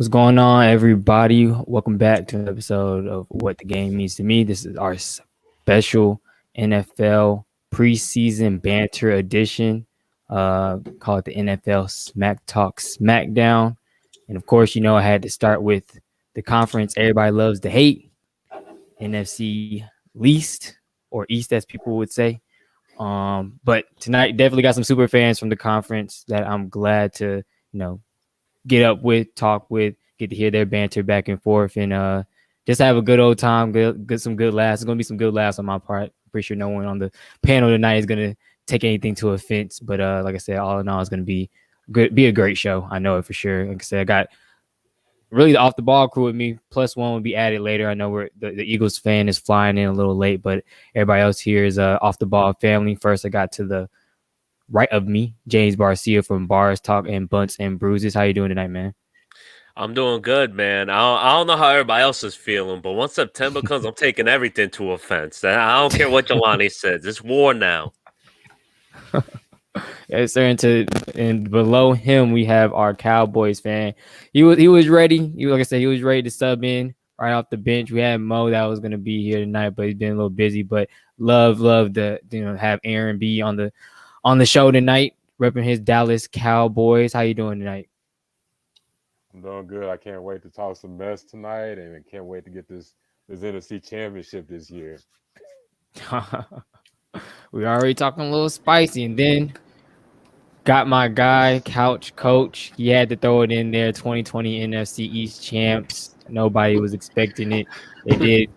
What's going on, everybody? Welcome back to an episode of What the Game Means to Me. This is our special NFL preseason banter edition. Call it the NFL SmackTalk SmackDown. And of course, I had to start with the conference everybody loves to hate, NFC Least or East, as people would say. But tonight, definitely got some super fans from the conference that I'm glad to, get up with, talk with, get to hear their banter back and forth, and just have a good old time, get some good laughs. It's gonna be some good laughs on my part. I'm pretty sure no one on the panel tonight is gonna take anything to offense. But like I said, all in all, it's gonna be a great show. I know it for sure. Like I said, I got really the off the ball crew with me. Plus one will be added later. I know the Eagles fan is flying in a little late, but everybody else here is off the ball family. First, I got to the right of me, James Barcia from Bars Talk and Bunts and Bruises. How you doing tonight, man? I'm doing good, man. I don't know how everybody else is feeling, but once September comes, I'm taking everything to offense. I don't care what Jelani says. It's war now. Yes, sir. And below him, we have our Cowboys fan. He was ready. Like I said, he was ready to sub in right off the bench. We had Mo that was going to be here tonight, but he's been a little busy. But love to have Aaron be on the show tonight, repping his Dallas Cowboys. How you doing tonight? I'm doing good. I can't wait to talk some mess tonight, and I can't wait to get this NFC Championship this year. We already talking a little spicy, and then got my guy Couch Coach. He had to throw it in there. 2020 NFC East champs. Nobody was expecting it. They did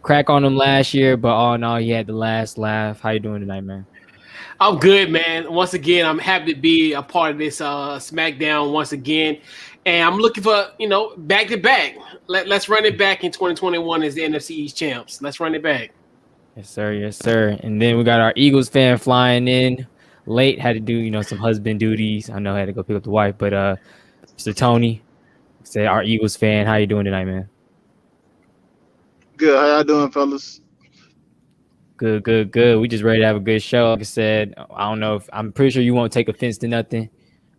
crack on him last year, but all in all, he had the last laugh. How you doing tonight, man? I'm good, man. Once again, I'm happy to be a part of this SmackDown once again. And I'm looking for, back to back. Let's run it back in 2021 as the NFC East champs. Let's run it back. Yes, sir. Yes, sir. And then we got our Eagles fan flying in late. Had to do, some husband duties. I know I had to go pick up the wife, but Mr. Tony, say our Eagles fan. How you doing tonight, man? Good. How y'all doing, fellas? Good. We just ready to have a good show. Like I said, I don't know if I'm pretty sure you won't take offense to nothing.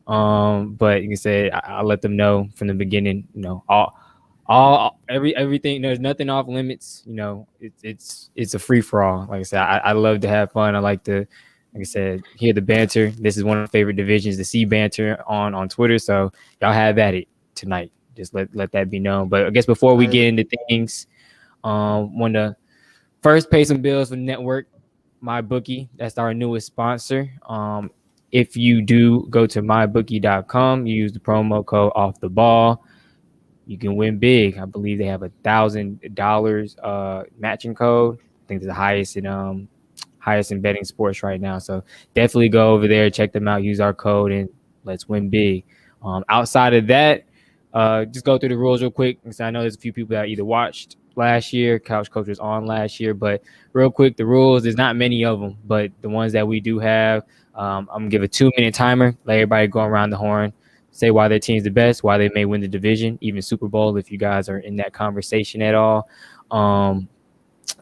But you can say I'll let them know from the beginning. Everything. There's nothing off limits. It's a free for all. Like I said, I love to have fun. I like to, like I said, hear the banter. This is one of my favorite divisions to see banter on Twitter. So y'all have at it tonight. Just let that be known. But I guess before we get into things, want to first pay some bills for the network. My bookie, that's our newest sponsor. If you do go to mybookie.com, use the promo code off the ball, you can win big. I believe they have $1,000 matching code. I think it's the highest in betting sports right now. So definitely go over there, check them out, use our code, and let's win big. Outside of that, just go through the rules real quick. Because I know there's a few people that either watched last year, Couch Coach was on last year, but real quick, the rules, there's not many of them, but the ones that we do have, I'm going to give a 2-minute timer, let everybody go around the horn, say why their team's the best, why they may win the division, even Super Bowl if you guys are in that conversation at all.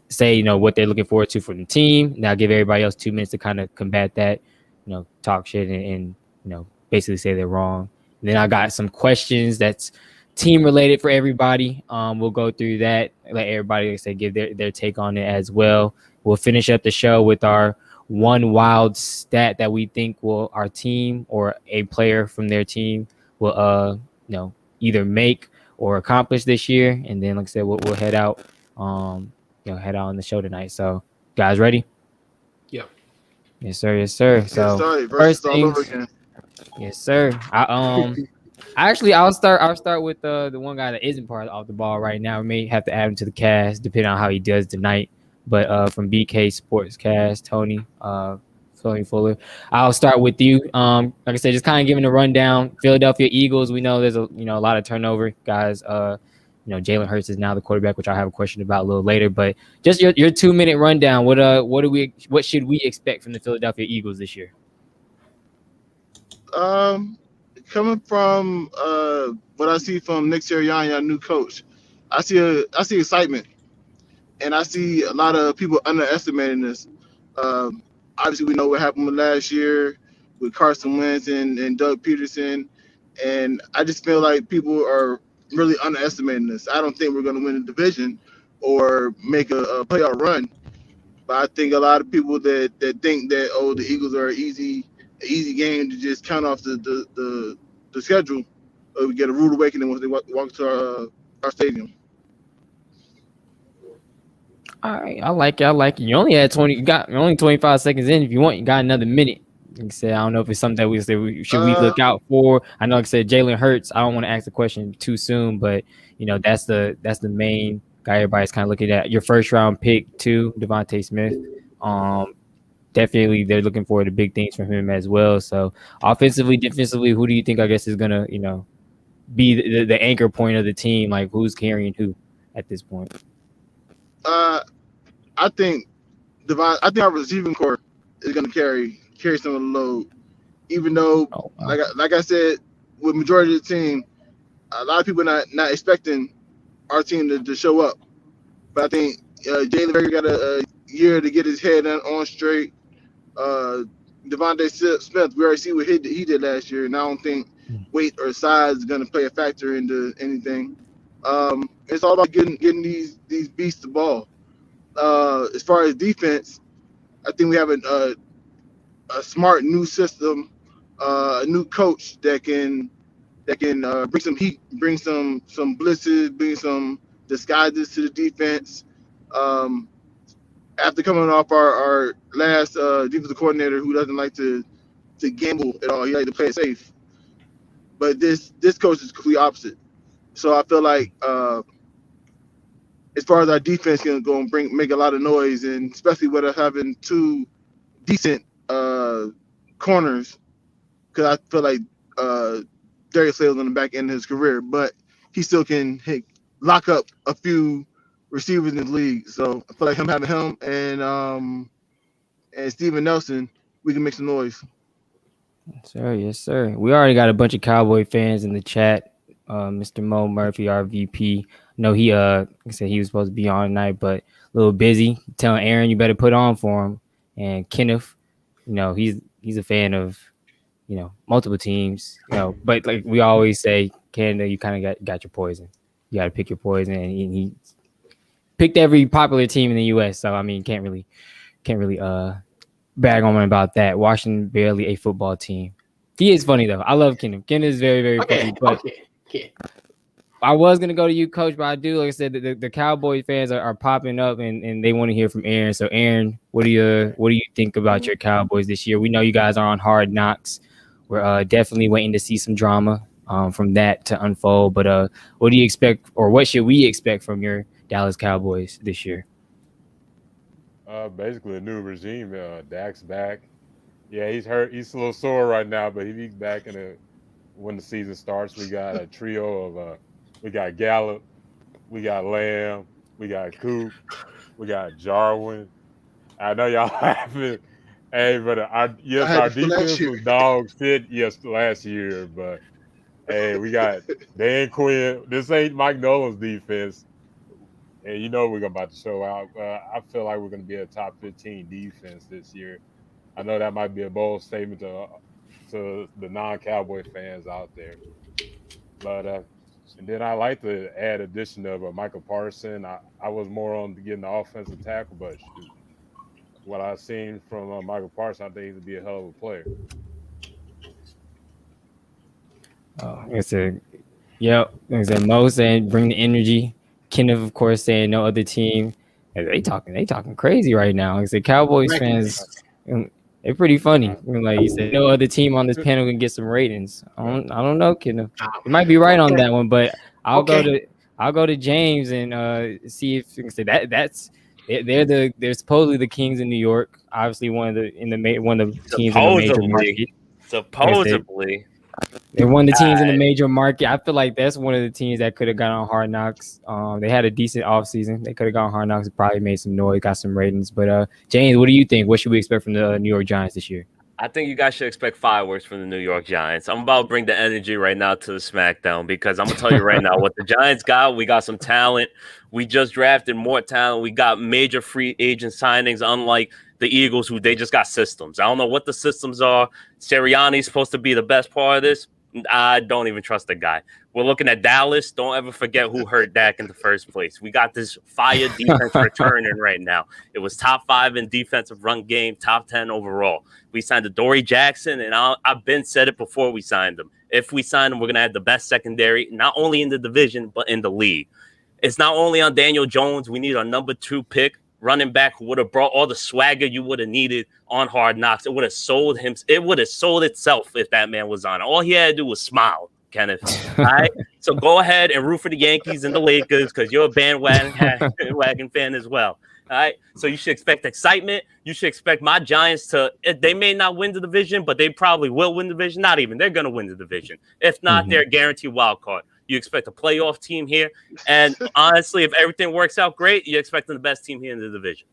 Say, what they're looking forward to from the team. Now give everybody else 2 minutes to kind of combat that, talk shit and basically say they're wrong. And then I got some questions that's team related for everybody. We'll go through that, let everybody give their take on it as well. We'll finish up the show with our one wild stat that we think our team or a player from their team will either make or accomplish this year. And then like I said, we'll head out on the show tonight. So guys, ready? Yep. Yes, sir. So first things, yes, sir. Actually, I'll start with the one guy that isn't part of the ball right now. We may have to add him to the cast depending on how he does tonight. But from BK Sportscast, Tony, Tony Fuller, I'll start with you. Like I said, just kind of giving a rundown. Philadelphia Eagles. We know there's a lot of turnover, guys. Jalen Hurts is now the quarterback, which I'll have a question about a little later. But just your 2-minute rundown. What should we expect from the Philadelphia Eagles this year? Coming from what I see from Nick Sirianni, our new coach, I see excitement, and I see a lot of people underestimating this. Obviously, we know what happened last year with Carson Wentz and Doug Peterson, and I just feel like people are really underestimating this. I don't think we're going to win the division or make a playoff run. But I think a lot of people that think that the Eagles are an easy game to just count off the schedule, we get a rude awakening once they walk to our stadium. All right, I like it. You only had 20. You got only 25 seconds in. If you want, you got another minute. Like I said, I don't know if it's something that we say should we look out for. I know, like I said, Jalen Hurts. I don't want to ask the question too soon, but that's the main guy everybody's kind of looking at. Your first round pick too, Devontae Smith. Definitely they're looking forward to big things from him as well. So offensively, defensively, who do you think I guess is gonna be the anchor point of the team? Like who's carrying who at this point? I think our receiving core is going to carry some of the load, even though, like I said, with majority of the team, a lot of people not expecting our team to show up. But I think Jalen Baker got a year to get his head on straight. Devontae Smith, we already see what he did last year, and I don't think weight or size is going to play a factor into anything. It's all about getting these beasts the ball. As far as defense, I think we have a smart new system, a new coach that can bring some heat, bring some blitzes, bring some disguises to the defense. After coming off our last defensive coordinator who doesn't like to gamble at all, he likes to play it safe. But this coach is completely opposite. So I feel like as far as our defense can go and make a lot of noise, and especially with us having two decent corners, because I feel like Darius Slay's on the back end of his career, but he still can lock up a few receivers in the league. So I feel like having him and Steven Nelson, we can make some noise. Yes, sir. We already got a bunch of Cowboy fans in the chat. Mr. Mo Murphy, our VP. No, he like I said, he was supposed to be on tonight, but a little busy. Telling Aaron you better put on for him. And Kenneth, he's a fan of multiple teams. But like we always say, Canada, you kind of got your poison. You got to pick your poison, and he picked every popular team in the U.S. So I mean, can't really bag on him about that. Washington barely a football team. He is funny though. I love Kenneth. Kenneth is very, very funny. But I was gonna go to you, Coach, but I do, like I said, the Cowboy fans are popping up and they want to hear from Aaron. So Aaron, what do you think about your Cowboys this year? We know you guys are on Hard Knocks. We're definitely waiting to see some drama from that to unfold. But what do you expect, or what should we expect from your Dallas Cowboys this year? Basically a new regime. Dak's back. Yeah, he's hurt. He's a little sore right now, but he's back when the season starts. We got a trio of we got Gallup, we got Lamb, we got Coop, we got Jarwin. I know y'all laughing. Hey, but our defense was dog shit last year, but hey, we got Dan Quinn. This ain't Mike Nolan's defense. And we're about to show out. I feel like we're going to be a top 15 defense this year. I know that might be a bold statement to the non-Cowboy fans out there. But and then I like the addition of Michael Parsons. I was more on getting the offensive tackle, but what I've seen from Michael Parsons, I think he would be a hell of a player. Like I said, Mo saying bring the energy. Kenneth, of course, saying no other team. They talking crazy right now. Like I said, Cowboys fans, they're pretty funny. Like you said, no other team on this panel can get some ratings. I don't know, Kenneth. You might be right on that one, but I'll go to James and see if you can say they're supposedly the Kings in New York. Obviously, one of the teams in the major market. Supposedly. They're one of the teams in the major market. I feel like that's one of the teams that could have got on Hard Knocks. They had a decent offseason. They could have got on Hard Knocks and probably made some noise, got some ratings. But James, what do you think? What should we expect from the New York Giants this year? I think you guys should expect fireworks from the New York Giants. I'm about to bring the energy right now to the SmackDown because I'm going to tell you right now what the Giants got. We got some talent. We just drafted more talent. We got major free agent signings, unlike the Eagles, who they just got systems. I don't know what the systems are. Sirianni's supposed to be the best part of this. I don't even trust the guy. We're looking at Dallas. Don't ever forget who hurt Dak in the first place. We got this fire defense returning right now. It was top 5 in defensive run game, top 10 overall. We signed Adoree Jackson, and I've been said it before we signed him. If we sign him, we're going to have the best secondary, not only in the division, but in the league. It's not only on Daniel Jones. We need a number 2 pick, running back who would have brought all the swagger you would have needed on Hard Knocks. It would have sold him. It would have sold itself if that man was on. All he had to do was smile, Kenneth. All right? So go ahead and root for the Yankees and the Lakers because you're a bandwagon fan as well. All right? So you should expect excitement. You should expect my Giants to – they may not win the division, but they probably will win the division. Not even. They're going to win the division. If not, they're a guaranteed wild card. You expect a playoff team here. And honestly, if everything works out great, you're expecting the best team here in the division.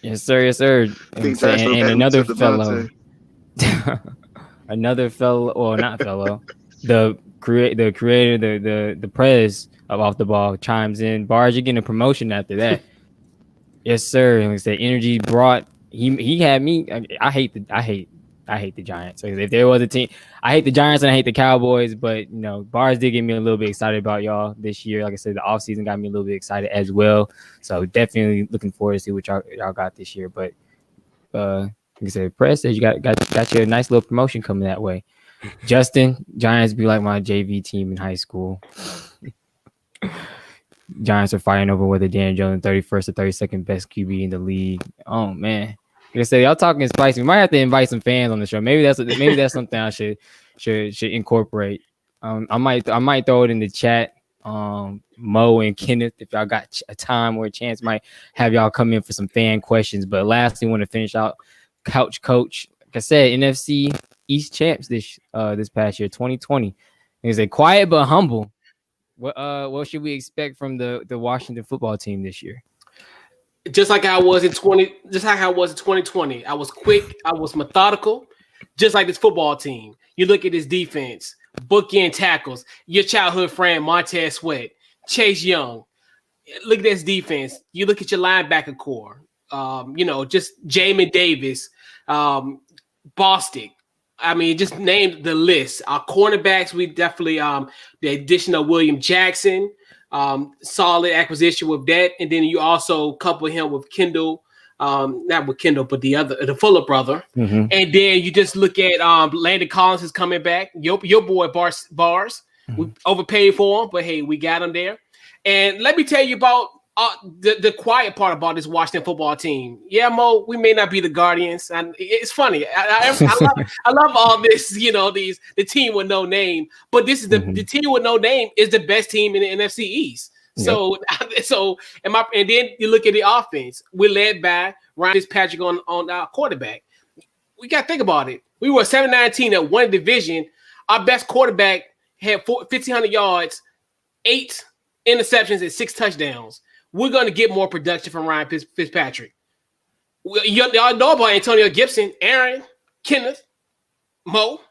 Yes, sir. Yes, sir. And another fellow. Another fellow, or not fellow, the creator, the prez of Off the Ball chimes in. Barge, you're getting a promotion after that. Yes, sir. And we said energy brought. He had me. I hate the Giants. So if there was a team, I hate the Giants and I hate the Cowboys. But Barge did get me a little bit excited about y'all this year. Like I said, the offseason got me a little bit excited as well. So definitely looking forward to see what y'all got this year. But like I said, Press says you got you a nice little promotion coming that way. Justin, Giants be like my JV team in high school. Giants are fighting over whether Dan Jones 31st or 32nd best QB in the league. Oh man. Like I said, y'all talking spicy. We might have to invite some fans on the show. Maybe that's something I should incorporate. I might throw it in the chat. Mo and Kenneth, if y'all got a time or a chance, might have y'all come in for some fan questions. But lastly, want to finish out Couch Coach. Like I said, NFC East champs this past year, 2020. It's a quiet but humble. What should we expect from the Washington football team this year? Just like I was in 2020. I was quick. I was methodical. Just like this football team. You look at this defense, bookend tackles, your childhood friend, Montez Sweat, Chase Young. Look at this defense. You look at your linebacker core. Just Jamin Davis, Bostic. I mean, just name the list. Our cornerbacks, we definitely the addition of William Jackson. Solid acquisition with that, and then you also couple him with Kendall, not with Kendall, but the Fuller brother, and then you just look at Landon Collins is coming back. Your boy Bars, we overpaid for him, but hey, we got him there. And let me tell you about the quiet part about this Washington football team. Yeah, Mo, we may not be the Guardians, and it's funny. I love all this, the team with no name, but this is the team with no name is the best team in the NFC East. So and then you look at the offense. We're led by Ryan Fitzpatrick on our quarterback. We got to think about it. We were 7-19 at one division. Our best quarterback had 1,500 yards, 8 interceptions, and 6 touchdowns. We're going to get more production from Ryan Fitzpatrick. Y'all know about Antonio Gibson, Aaron, Kenneth, Mo.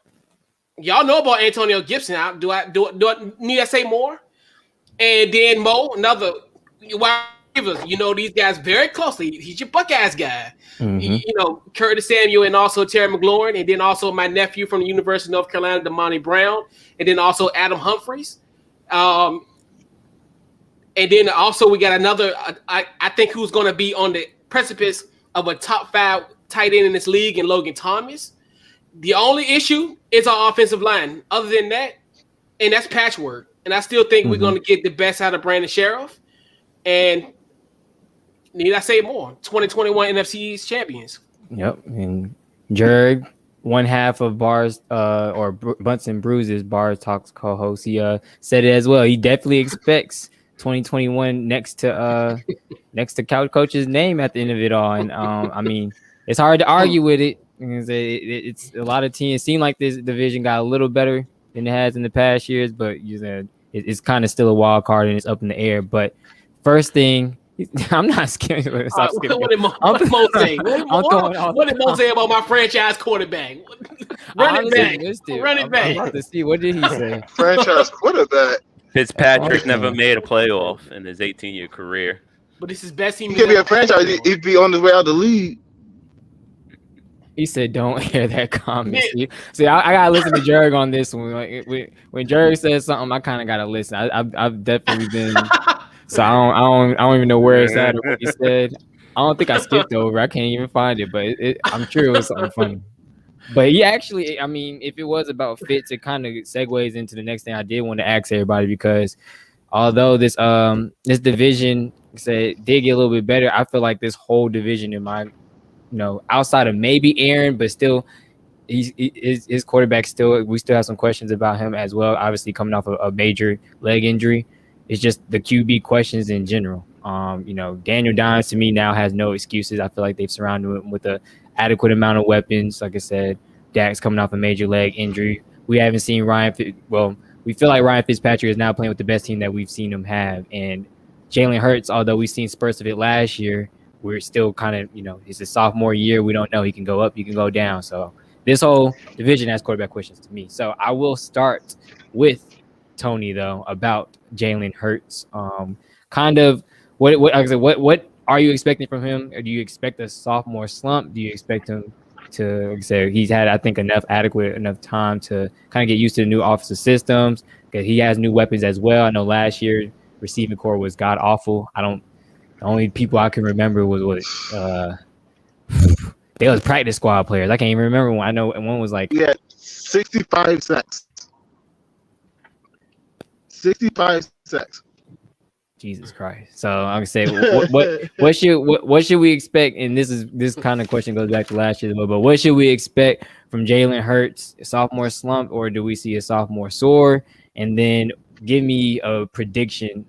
Y'all know about Antonio Gibson. Do I need to say more? And then Mo, another wide receivers. You know these guys very closely. He's your Buckeyes guy. Curtis Samuel and also Terry McLaurin, and then also my nephew from the University of North Carolina, Damani Brown, and then also Adam Humphries. And then also we got another, I think who's going to be on the precipice of a top 5 tight end in this league, and Logan Thomas. The only issue is our offensive line. Other than that, and that's patchwork. And I still think we're going to get the best out of Brandon Sheriff. And need I say more? 2021 NFC East champions. Yep. And Jerg, one half of Bars or Bunts and Bruises, Bars Talks co-host, he said it as well. He definitely expects 2021 next to Couch Coach's name at the end of it all. And I mean, it's hard to argue with it. It's a lot of teams. It seemed like this division got a little better than it has in the past years, but it's kind of still a wild card and it's up in the air. But first thing, I'm not scared. What did Mo say? What did Mo say about my franchise quarterback? Run it back. I'm about to see. What did he say? Franchise quarterback. Fitzpatrick never made a playoff in his 18-year career. But this is best team. He could be a franchise. He'd be on his way out of the league. He said, "Don't air that comment." See, I gotta listen to Jerg on this one. Like, when Jerg says something, I kind of gotta listen. I've definitely been. So I don't even know where it's at or what he said. I don't think I skipped over. I can't even find it, but I'm sure it was something funny. But yeah, actually, I mean, if it was about fits, it kind of segues into the next thing I did want to ask everybody, because although this division did get a little bit better, I feel like this whole division in my, outside of maybe Aaron, but still, his quarterback we still have some questions about him as well. Obviously, coming off a major leg injury, it's just the QB questions in general. Daniel Dimes to me now has no excuses. I feel like they've surrounded him with a adequate amount of weapons. Like I said, Dak's coming off a major leg injury. We haven't seen we feel like Ryan Fitzpatrick is now playing with the best team that we've seen him have. And Jalen Hurts, although we've seen spurts of it last year, we're still kind of, it's a sophomore year. We don't know. He can go up, he can go down. So this whole division has quarterback questions to me. So I will start with Tony, though, about Jalen Hurts. What are you expecting from him? Or do you expect a sophomore slump? Do you expect him to, like I said, he's had, I think, adequate enough time to kind of get used to the new offensive systems, because he has new weapons as well. I know last year receiving core was god awful. The only people I can remember was they was practice squad players. I can't even remember one. I know one was like 65 sacks. 65 sacks. Jesus Christ. So I'm gonna say what should we expect? And this kind of question goes back to last year, but what should we expect from Jalen Hurts? A sophomore slump, or do we see a sophomore soar? And then give me a prediction,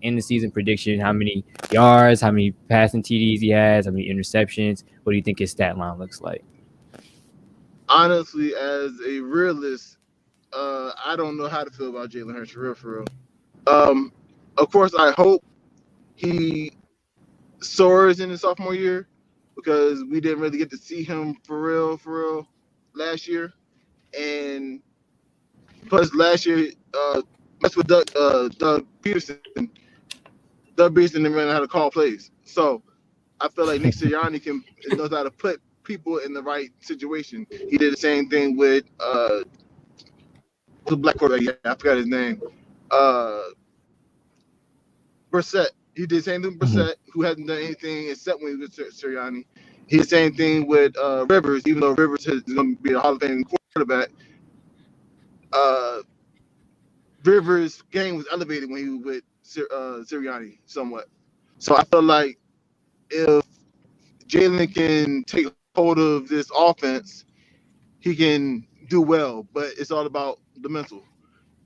in the season prediction. How many yards, how many passing TDs he has, how many interceptions? What do you think his stat line looks like? Honestly, as a realist, I don't know how to feel about Jalen Hurts, for real. Of course, I hope he soars in his sophomore year, because we didn't really get to see him for real last year. And plus, last year, messed with Doug Peterson. Doug Peterson didn't really know how to call plays. So I feel like Nick Sirianni knows how to put people in the right situation. He did the same thing with the black quarterback. Yeah, I forgot his name. Brissett. He did the same thing with Brissett, who hasn't done anything except when he was Sirianni. He did the same thing with Rivers, even though Rivers is going to be a Hall of Fame quarterback. Rivers' game was elevated when he was with Sirianni somewhat. So I feel like if Jalen can take hold of this offense, he can do well. But it's all about the mental.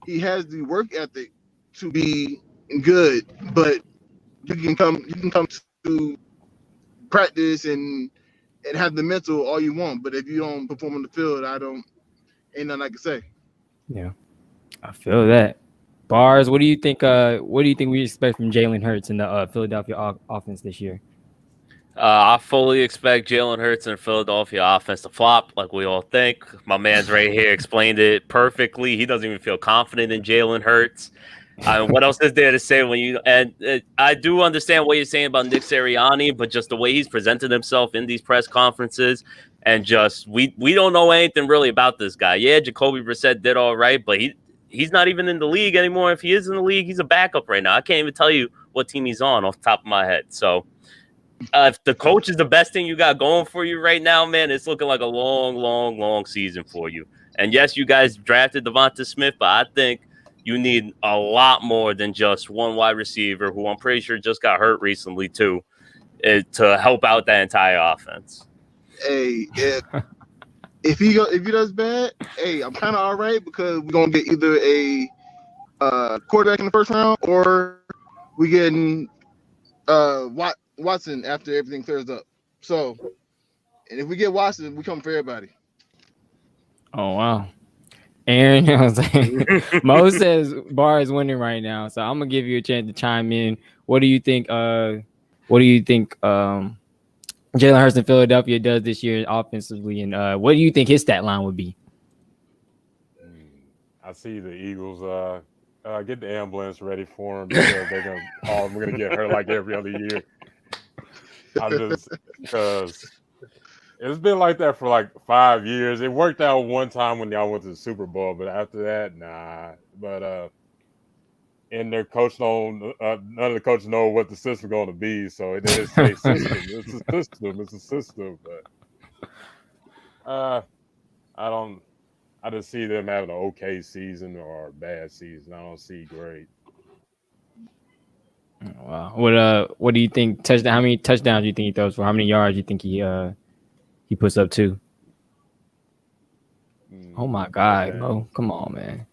He has the work ethic to be good, but you can come to practice and have the mental all you want. But if you don't perform on the field, ain't nothing I can say. Yeah, I feel that. Bars, what do you think? What do you think we expect from Jalen Hurts in the Philadelphia offense this year? I fully expect Jalen Hurts and Philadelphia offense to flop, like we all think. My man's right here explained it perfectly. He doesn't even feel confident in Jalen Hurts. What else is there to say I do understand what you're saying about Nick Sirianni, but just the way he's presented himself in these press conferences, and just we don't know anything really about this guy. Yeah, Jacoby Brissett did all right, but he's not even in the league anymore. If he is in the league, he's a backup right now. I can't even tell you what team he's on off the top of my head. So if the coach is the best thing you got going for you right now, man, it's looking like a long season for you. And yes, you guys drafted Devonta Smith, but I think you need a lot more than just one wide receiver, who I'm pretty sure just got hurt recently too, to help out that entire offense. Hey, if he does bad, hey, I'm kind of all right, because we're gonna get either a quarterback in the first round, or we getting Watson after everything clears up. So, and if we get Watson, we come for everybody. Oh wow. Aaron, I was like, Mo says Bar is winning right now, so I'm gonna give you a chance to chime in. What do you think? Jalen Hurts in Philadelphia does this year offensively, and what do you think his stat line would be? I see the Eagles get the ambulance ready for him, because we're gonna get hurt like every other year. Because It's been like that for like 5 years. It worked out one time when y'all went to the Super Bowl, but after that, nah. But and their coach don't. None of the coaches know what the system's going to be, so it is a system. It's a system. It's a system. But I don't. I just see them having an okay season or a bad season. I don't see great. Wow. What do you think? Touchdown? How many touchdowns do you think he throws for? How many yards do you think he puts up to? Oh my God, bro! Come on, man.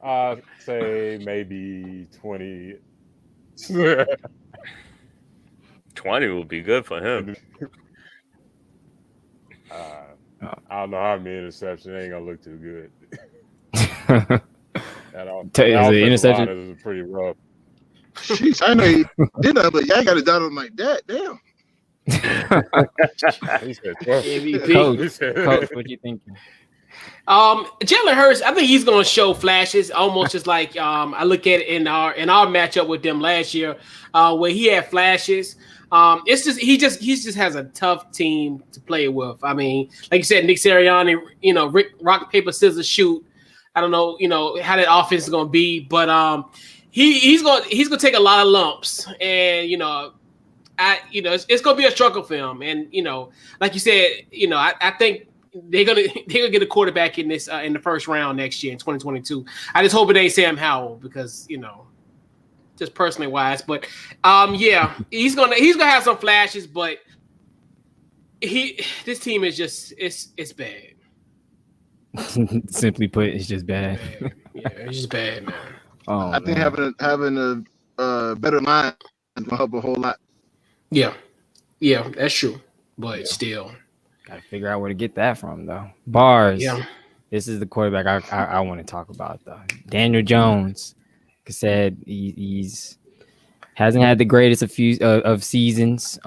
I'd say maybe 20. 20 would be good for him. I don't know how many interceptions. It ain't gonna look too good. The interception is pretty rough. Sheesh, I know he did that, but y'all got it down on like that. Damn. He said 12. Coach, what you thinking? Jalen Hurts, I think he's going to show flashes, almost just like I look at it in our matchup with them last year, where he had flashes. It's just he just has a tough team to play with. I mean, like you said, Nick Sirianni, rock paper scissors shoot. I don't know, how that offense is going to be, but he's going to take a lot of lumps, and it's going to be a struggle for him. And like you said, I think they're gonna get a quarterback in this in the first round next year in 2022. I just hope it ain't Sam Howell because just personally wise. But yeah, he's gonna have some flashes, but this team is just it's bad. Simply put, it's just bad. Yeah, it's just bad, man. Oh, I think having a better mind will help a whole lot. Yeah, that's true, but still. Gotta figure out where to get that from, though. Bars. Yeah. This is the quarterback I want to talk about, though. Daniel Jones. Like I said, he's hasn't had the greatest of seasons.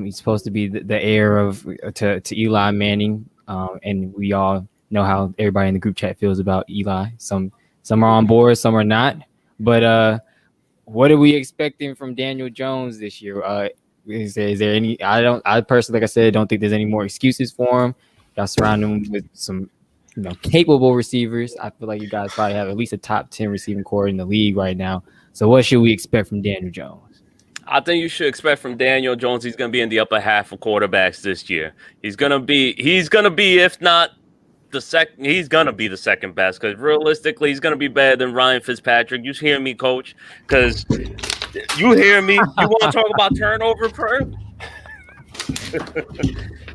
He's supposed to be the heir to Eli Manning, and we all know how everybody in the group chat feels about Eli. Some are on board, some are not. But what are we expecting from Daniel Jones this year? Is there any? I personally, like I said, don't think there's any more excuses for him. Y'all surround him with some, capable receivers. I feel like you guys probably have at least a top 10 receiving core in the league right now. So what should we expect from Daniel Jones? I think you should expect from Daniel Jones, he's going to be in the upper half of quarterbacks this year. He's going to be, if not the second, he's going to be the second best, because realistically, he's going to be better than Ryan Fitzpatrick. You hear me, coach? Because you hear me? You want to talk about turnover per?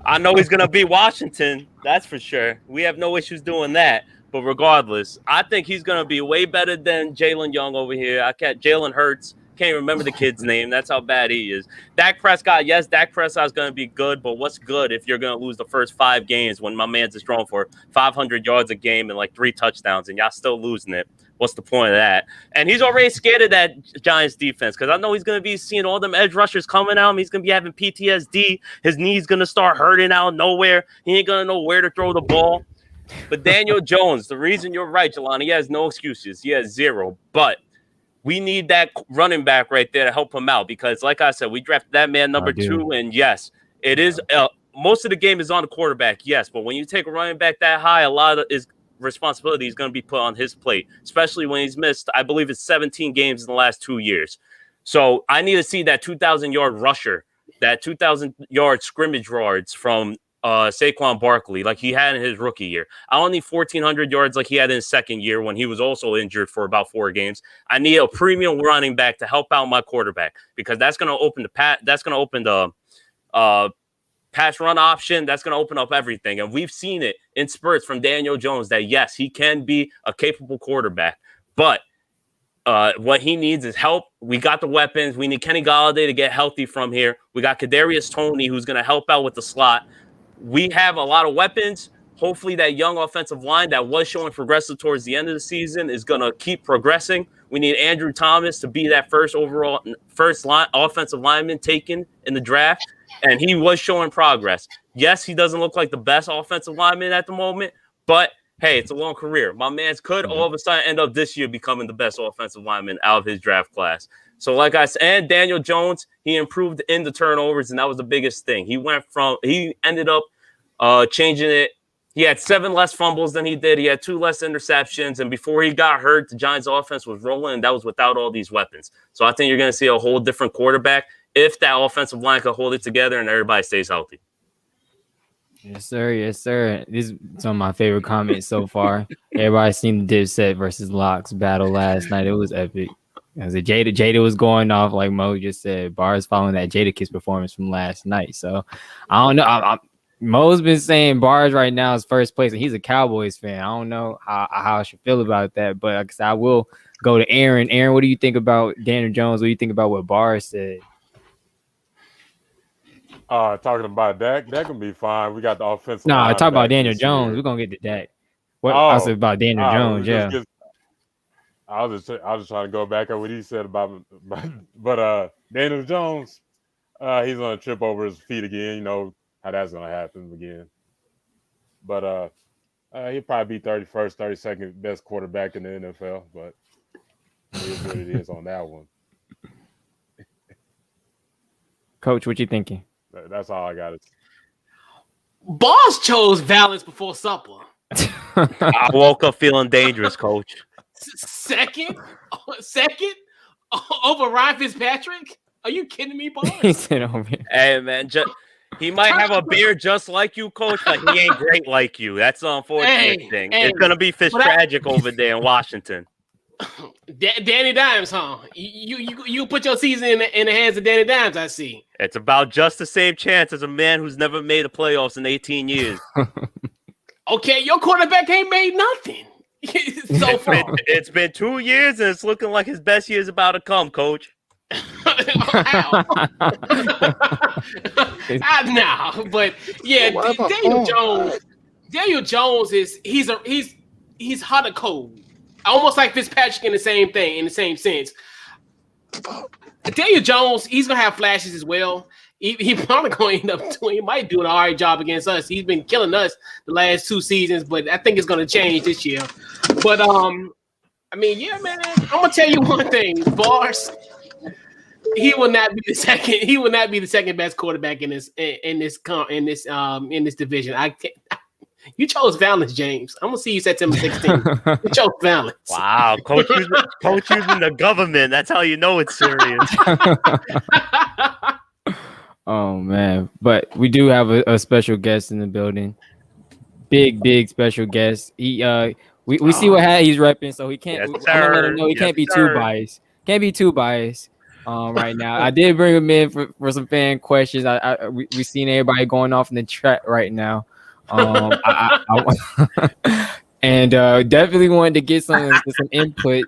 I know he's going to beat Washington. That's for sure. We have no issues doing that. But regardless, I think he's going to be way better than Jalen Young over here. Jalen Hurts. Can't remember the kid's name. That's how bad he is. Dak Prescott, yes, Dak Prescott is going to be good, but what's good if you're going to lose the first 5 games when my man's is throwing for 500 yards a game and like 3 touchdowns and y'all still losing it? What's the point of that? And he's already scared of that Giants defense because I know he's going to be seeing all them edge rushers coming at him. He's going to be having PTSD. His knee's going to start hurting out of nowhere. He ain't going to know where to throw the ball. But Daniel Jones, the reason you're right, Jelani, he has no excuses. He has 0. But we need that running back right there to help him out because, like I said, we drafted that man number 2. And, yes, it is most of the game is on the quarterback, yes. But when you take a running back that high, a lot of his responsibility is going to be put on his plate, especially when he's missed, I believe it's 17 games in the last 2 years. So I need to see that 2,000-yard rusher, that 2,000-yard scrimmage yards from Saquon Barkley like he had in his rookie year. I don't need 1,400 yards like he had in his second year when he was also injured for about 4 games. I need a premium running back to help out my quarterback because that's going to open the pass run option. That's going to open up everything. And we've seen it in spurts from Daniel Jones that, yes, he can be a capable quarterback. But what he needs is help. We got the weapons. We need Kenny Golladay to get healthy from here. We got Kadarius Toney, who's going to help out with the slot. We have a lot of weapons. Hopefully that young offensive line that was showing progressive towards the end of the season is going to keep progressing. We need Andrew Thomas to be that first offensive lineman taken in the draft. And he was showing progress. Yes, he doesn't look like the best offensive lineman at the moment, but hey, it's a long career. My man could all of a sudden end up this year becoming the best offensive lineman out of his draft class. So like I said, and Daniel Jones, he improved in the turnovers, and that was the biggest thing. He ended up changing it. He had 7 less fumbles than he did. He had 2 less interceptions. And before he got hurt, the Giants offense was rolling, and that was without all these weapons. So I think you're going to see a whole different quarterback if that offensive line can hold it together and everybody stays healthy. Yes, sir. Yes, sir. This is some of my favorite comments so far. Everybody seen the Dipset versus Locks battle last night. It was epic. As Jada was going off, like Mo just said, Bars following that Jadakiss performance from last night. So I don't know. Mo's been saying Bars right now is first place, and he's a Cowboys fan. I don't know how I should feel about that, but like I said, I will go to Aaron. Aaron, what do you think about Daniel Jones? What do you think about what Bars said? Talking about Dak can be fine. We got the offensive. No, talk about Daniel Jones. We're gonna get to Dak. What I said about Daniel Jones? Yeah. I was just trying to go back on what he said about, but Daniel Jones, he's gonna trip over his feet again. You know how that's gonna happen again. But he'll probably be 31st, 32nd best quarterback in the NFL. But it is what it is on that one. Coach, what you thinking? That's all I got. Boss chose Valance before supper. I woke up feeling dangerous, Coach. Second over Ryan Fitzpatrick? Are you kidding me, boss? Hey, man, he might have a beard just like you, Coach, but he ain't great like you. That's the unfortunate thing. It's gonna be Fitztragic over there in Washington. Danny Dimes, huh? You put your season in the hands of Danny Dimes, I see. It's about just the same chance as a man who's never made the playoffs in 18 years. Okay, your quarterback ain't made nothing so far. It's been 2 years, and it's looking like his best year is about to come, Coach. Nah, but yeah, Daniel Jones is he's hot or cold. Almost like Fitzpatrick in the same sense. Daniel Jones, he's gonna have flashes as well. He probably gonna end up doing. He might do an all right job against us. He's been killing us the last 2 seasons, but I think it's gonna change this year. But I mean, yeah, man. I'm gonna tell you one thing, Bars. He will not be the second. He will not be the second best quarterback in this division. You chose Valance, James. I'm gonna see you September 16th. You chose Valance. Wow, coach using the government. That's how you know it's serious. Oh man, but we do have a special guest in the building. Big special guest. He we see what hat he's repping, so he can't. Yes, I'm gonna let him know he can't be too biased. Can't be too biased. Right now, I did bring him in for some fan questions. We seen everybody going off in the chat right now. And definitely wanted to get some input.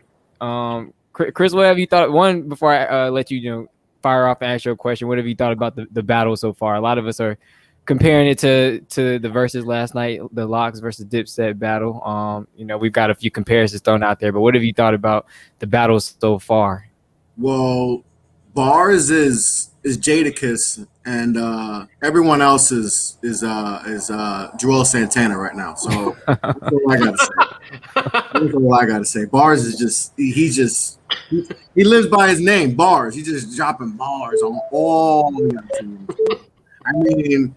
Chris, what have you thought? One, before I let you fire off and ask you a question, what have you thought about the battle so far? A lot of us are comparing it to the versus last night, the Locks versus Dipset battle. We've got a few comparisons thrown out there, but what have you thought about the battle so far? Well, Bars is Jadakiss, and everyone else is Joel Santana right now. So that's all I gotta say. That's all I gotta say. Bars is just he lives by his name, Bars. He's just dropping bars on all the teams. I mean,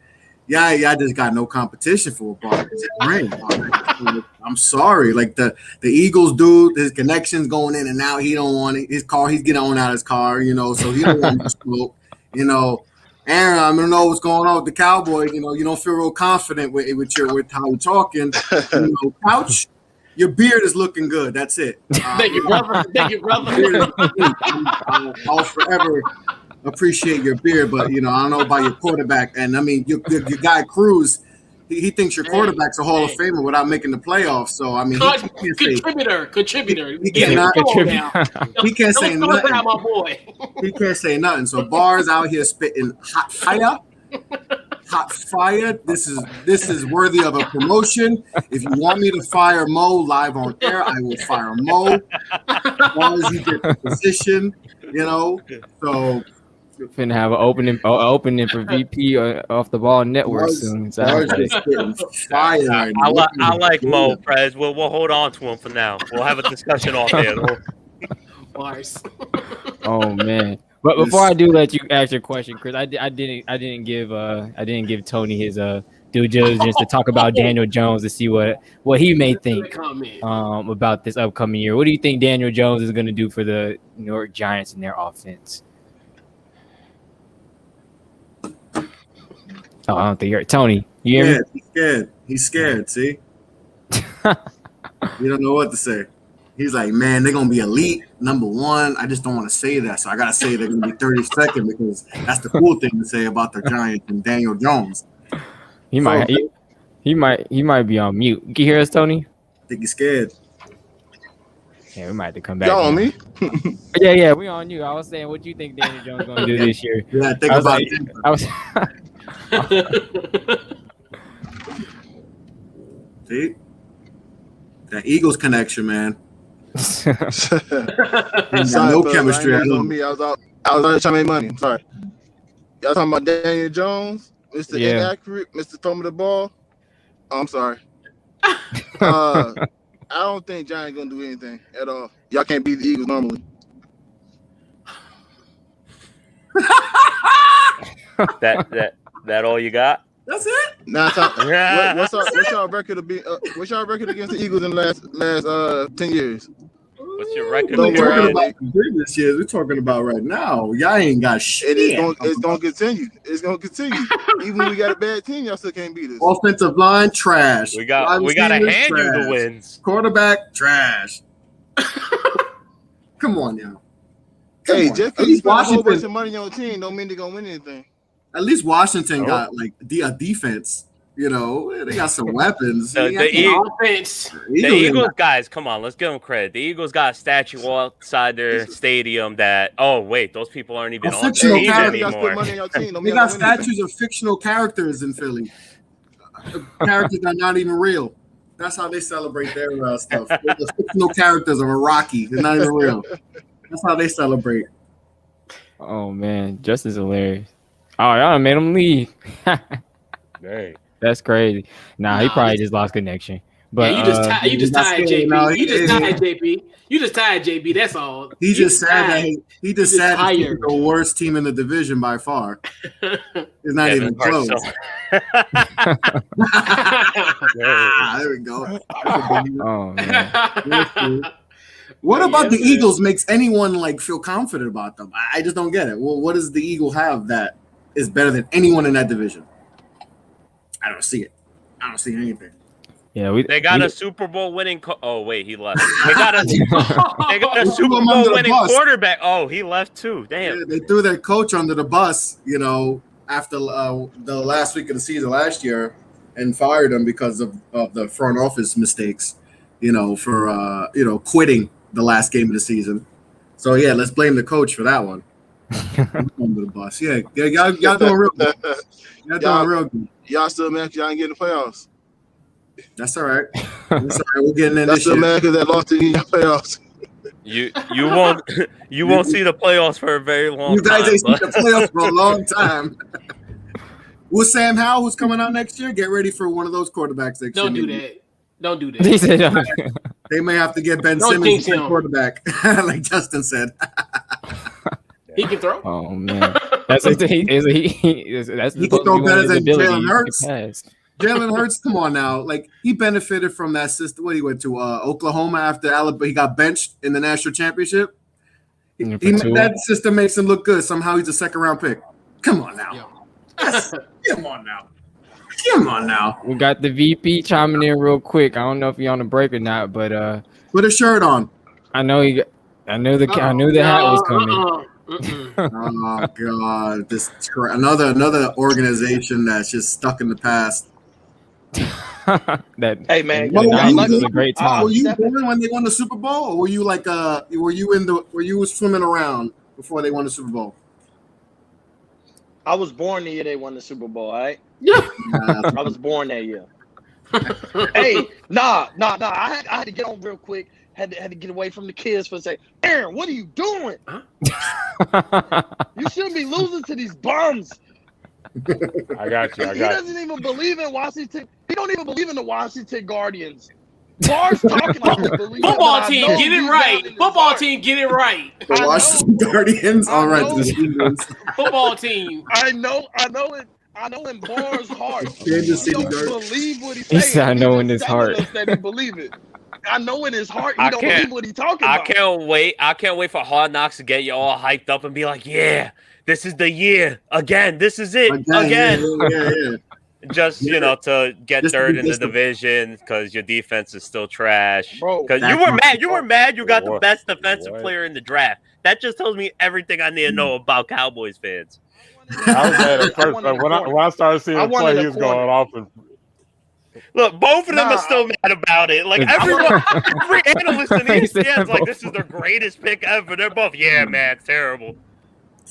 yeah, I just got no competition for Bars. I'm sorry. Like the Eagles dude, his connections going in and out. He don't want it. His car, he's getting on out of his car, so he don't want to smoke. Aaron, I don't know what's going on with the Cowboys. You don't feel real confident with how we're talking. Couch, your beard is looking good. That's it. Thank you, brother. I'll forever appreciate your beard, but I don't know about your quarterback. And I mean, your guy Cruz, he thinks your quarterback's a Hall of Famer without making the playoffs. So I mean, contributor. He can't say nothing. My boy. He can't say nothing. So Bars out here spitting hot fire. This is worthy of a promotion. If you want me to fire Mo live on air, I will fire Mo. As long as you get the position, So. Finna have an opening for VP off the ball network soon. So I like Mo, Prez. We'll hold on to him for now. We'll have a discussion off there. Bars. Oh man! But before I do let you ask your question, Chris, I didn't give Tony his due diligence to talk about Daniel Jones to see what he may think about this upcoming year. What do you think Daniel Jones is going to do for the New York Giants and their offense? Oh, I don't think you're Tony. You hear me? He's scared. He's scared. See, you don't know what to say. He's like, man, they're gonna be elite, number one. I just don't want to say that, so I gotta say they're gonna be 32nd because that's the cool thing to say about the Giants and Daniel Jones. He might be on mute. Can you hear us, Tony? I think he's scared. Yeah, we might have to come back. Y'all on me? Yeah, we on you. I was saying, what do you think Daniel Jones is gonna do this year? Yeah, think about it. See, that Eagles connection, man. Sorry, no fellas, chemistry I at ain't all. on me. I was out trying to make money. I'm sorry. Y'all talking about Daniel Jones, Mr. Inaccurate, Mr. Throw me the ball. Oh, I'm sorry. I don't think Giants gonna do anything at all. Y'all can't beat the Eagles normally. That all you got? That's it. Now, what's our record what's our record against the Eagles in the last 10 years? What's your record? Don't We're worry. talking about previous years. We're talking about right now. Y'all ain't got shit. It's gonna continue. It's gonna continue. Even when we got a bad team, y'all still can't beat us. Offensive line trash. We got to hand you the wins. Quarterback trash. Come on now. Hey, just because you spend a whole bunch of money on your team, don't mean they're gonna win anything. At least Washington got like a defense. You know, they got some weapons. The Eagles guys, come on, let's give them credit. The Eagles got a statue outside their stadium that, oh, wait, those people aren't even on the team anymore. They got statues of fictional characters in Philly. Characters that are not even real. That's how they celebrate their stuff. The fictional characters of a Rocky. They're not even real. That's how they celebrate. Oh, man. Justin's hilarious. Oh, y'all made him leave. Dang. That's crazy. Nah, he probably just lost connection. But yeah, you just tired JP. You just tired JP. You just tired JP. That's all. He just said that he's the worst team in the division by far. It's not even close. There we go. Oh man. What about the Eagles makes anyone like feel confident about them? I just don't get it. Well, what does the Eagle have that is better than anyone in that division? I don't see it. I don't see anything. Yeah, they got a Super Bowl winning. Oh wait, he left. They got a Super Bowl winning quarterback. Oh, he left too. Damn. Yeah, they threw their coach under the bus. You know, after the last week of the season last year, and fired him because of the front office mistakes. You know, for quitting the last game of the season. So yeah, let's blame the coach for that one. Under the bus. Yeah, y'all doing real good. Y'all doing real good. Y'all still mad because y'all ain't getting the playoffs. That's all right. That's all right. We're getting in this year. That's still mad because that lost to the playoffs. You won't see the playoffs for a very long time. You guys ain't seen the playoffs for a long time. With Sam Howell, who's coming out next year, get ready for one of those quarterbacks next year. Don't do that. Don't do that. They may have to get Ben Simmons to quarterback, like Justin said. He can throw. Oh man, that's he can throw better than Jalen Hurts. Jalen Hurts, come on now, like he benefited from that system. What he went to Oklahoma after Alabama, he got benched in the national championship. That system makes him look good. Somehow he's a second round pick. Come on now, come on now. Come on now. We got the VP chiming in real quick. I don't know if you're on the break or not, but put a shirt on. I knew the hat was coming. Oh God! This another organization that's just stuck in the past. Hey man, was a great time. Were you born when they won the Super Bowl, or were you like were you swimming around before they won the Super Bowl? I was born the year they won the Super Bowl. All right. I was born that year. Hey, nah. I had to get on real quick. Had to get away from the kids for a second. Aaron, what are you doing? You shouldn't be losing to these bums. I got you. He doesn't even believe in Washington. He don't even believe in the Washington Guardians. Bars talking like they believe it, Football but I team, know get it deep right. down in his Football heart- team, get it right. The I Washington Guardians. I All right, know. the Eagles. Football team. I know in Barr's heart. Kansas He City don't Guardians. believe what he's He saying. said, "I know just in his telling heart." us that he believe it. I know in his heart he I don't can't- believe what he's talking I about. can't wait. I can't wait for Hard Knocks to get you all hyped up and be like, yeah, this is the year. Again, this is it. Again. Yeah. Just, to get Just to third be in the distant. division because your defense is still trash. Bro, Because that- you were mad you got the What? best defensive What? player in the draft. That just tells me everything I need to know about Cowboys fans. I was mad at first, but when I started seeing I him wanted play, a he was corner. going off. And Look, both of them Nah, are still mad about it. Like every analyst in ESPN's like, this is their greatest pick ever. They're both, yeah, man, it's terrible.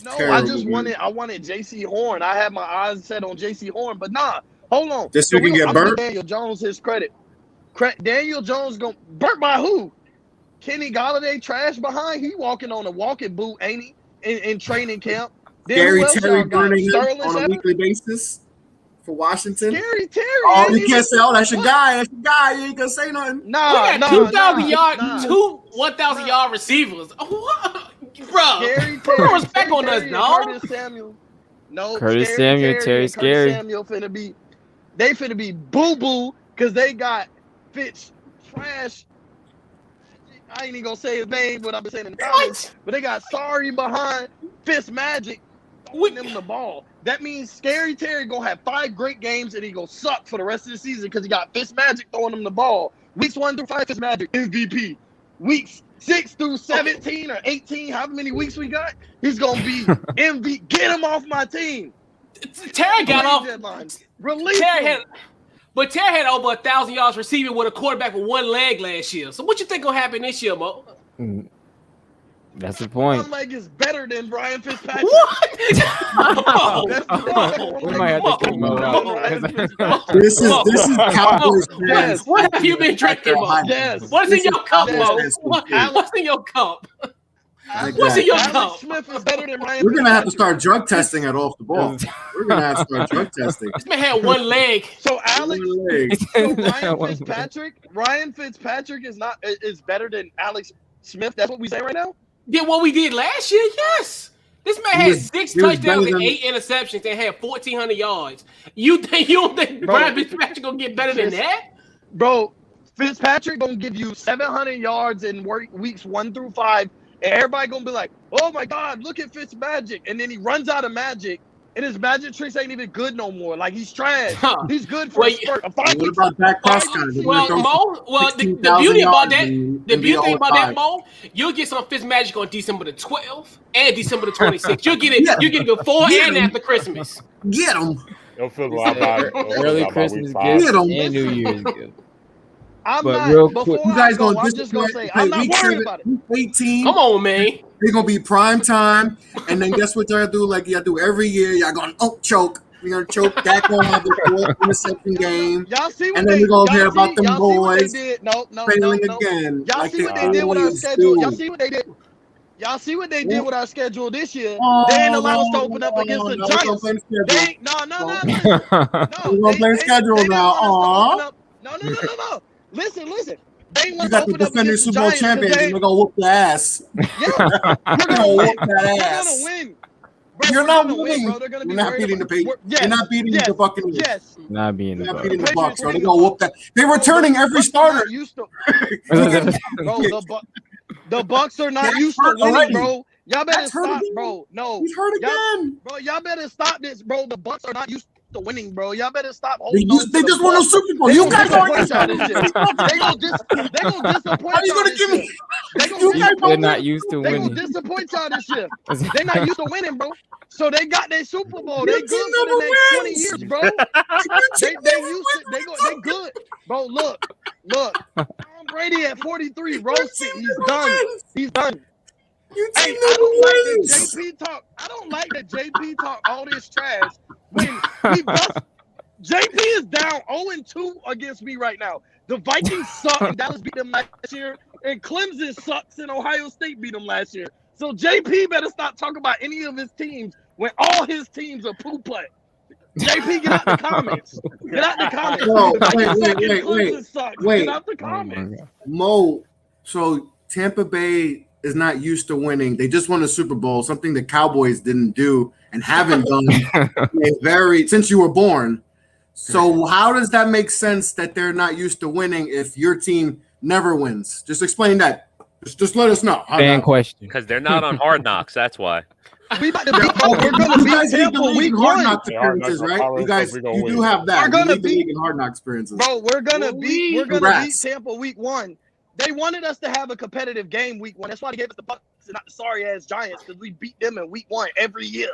No, Terrible, I just dude. wanted J.C. Horn. I had my eyes set on J.C. Horn, but nah, hold on. Just so you can get I'm giving burnt? Daniel Jones his credit. Daniel Jones going burnt by who? Kenny Golladay trash behind. He walking on a walking boot, ain't he? In training camp. Then Gary who else Terry y'all got? burning him Sterling on a Shepard? weekly basis for Washington. Gary Terry. Oh, ain't you even- can't say, "Oh, that's your What? guy. That's your guy." You ain't gonna say nothing. We Nah, got 2,000 yard, nah. two 1,000 yard receivers. What? Bro, Gary put Terry, no respect Terry on us, Terry and dog. Curtis Samuel. No, Curtis Scary Samuel, Terry and Scary. Curtis Samuel finna be boo boo because they got Fitz trash. I ain't even gonna say his name, but I've been saying it in the comments. What? But they got sorry behind Fitz Magic throwing them the ball. That means Scary Terry gonna have 5 great games and he gonna suck for the rest of the season because he got Fitz Magic throwing him the ball. Weeks 1 through 5, Fitz Magic MVP. Weeks 6 through 17 or 18, however many weeks we got, he's gonna be MVP. Get him off my team. Terry got off. Deadline. Release Terry him. had over 1,000 yards receiving with a quarterback with one leg last year. So what you think gonna happen this year, Mo? That's the point. One leg is better than Brian Fitzpatrick. What? We might have to kick Mo out. This is Cowboys fans. What have you been drinking, Mo? Yes. What's in your cup, Mo? Yes. What's in your cup? Like What's that. in your Alex cup? Smith is better than Ryan We're gonna have to Fitzpatrick. start drug testing at off the ball. We're gonna have to start drug testing. This man had one leg. So Alex, One leg. so Ryan Fitzpatrick is better than Alex Smith. That's what we say right now. Did what we did last year? Yes. This man had 6 he was touchdowns better and than- 8 interceptions and had 1,400 yards. You don't think Bro. Brian Fitzpatrick gonna get better than that? Bro, Fitzpatrick gonna give you 700 yards in weeks 1 through 5, and everybody gonna be like, "Oh my God, look at Fitzmagic!" And then he runs out of magic, and his magic tricks ain't even good no more. Like he's trash. Huh. He's good for Well, a spurt. A 5 What week about Dak Prescott? He's Well, gonna throw Mo, the 16,000 beauty about yards that, and the be beauty thing about that, 0-5. Mo, you'll get some Fitzmagic on December the 12th and December the 26th. You'll get it. Yeah. You get it before Yeah. and after Christmas. Get him. it'll feel a lot better. Early Christmas five. gifts Get 'em. and New Year's gifts. I'm But not. real Before quick- You guys I go, gonna I'm just gonna say disrespect I'm not week worried 7, about it. week 18. Come on, man. It's gonna be prime time, and then guess what y'all do? Like y'all do every year. Y'all gonna choke. You're gonna choke. Dak gonna have the 4th interception game, Y'all see what and then they, we're gonna hear y'all about see- them y'all see what they boys did. No. failing again. Y'all like see what they did with our always schedule. do. Y'all see what they did. Y'all see what they did with our schedule this year. Oh, They ain't allow us to open up against the no, we're gonna Giants. play the They schedule. ain't, no. We're gonna play the schedule they didn't now. want us to open up. No. Listen. They ain't You want got to the open up defending against the Super Bowl Giants 'cause champions, they- and we're gonna whoop their ass. Yeah, We're we're gonna whoop that We're gonna ass. win. Bro, You're we're not gonna winning. win, bro. They're gonna be You're not worried beating the about- Patriots. we're- yes, You're not beating yes, the Buccaneers. Yes. Not being the You're not Bucs. beating the Patriots Bucks, so they're winning gonna the whoop that. They're returning every Bucks are starter. not used to- Bro, the Bucks are not Dak's used to hurt winning, already. bro. Y'all better Dak's hurt stop, again. bro. No, He's hurt again. bro. Y'all better stop this, bro. The Bucks are not used to winning, bro. Y'all better stop holding on to They the just won a Bucks. Super Bowl. They You gonna guys are disappoint y'all this year. They gonna disappoint How you y'all gonna this give year. me? They gonna You guys disappoint- They're not used to They gonna winning. disappoint y'all this year. They not used to winning, bro. So they got their Super Bowl. Your They good team for the never next 20 wins. years, bro. They used to. They good, bro. Look. Tom Brady at 43, roasted. He's done. He's done. Your Hey, team I never don't like wins. that JP talk. I don't like that JP talk all this trash when he bust. JP is down 0-2 against me right now. The Vikings suck and Dallas beat them last year, and Clemson sucks and Ohio State beat them last year. So JP better stop talking about any of his teams when all his teams are poo play. JP, get out the comments. Get out the comments. No, wait. Get out the comments. Mo, so Tampa Bay is not used to winning. They just won a Super Bowl, something the Cowboys didn't do and haven't done since you were born. So how does that make sense that they're not used to winning if your team never wins? Just explain that. Just let us know. Fan question. Because they're not on Hard Knocks. That's why. We about to beat. We're gonna beat Tampa week Hard 1. Knock experiences, right? You guys, you do have that. We're gonna beat Hard Knock experiences, bro. We're gonna beat Tampa week 1. They wanted us to have a competitive game week 1. That's why they gave us the Bucs and not the sorry ass Giants, because we beat them in week 1 every year.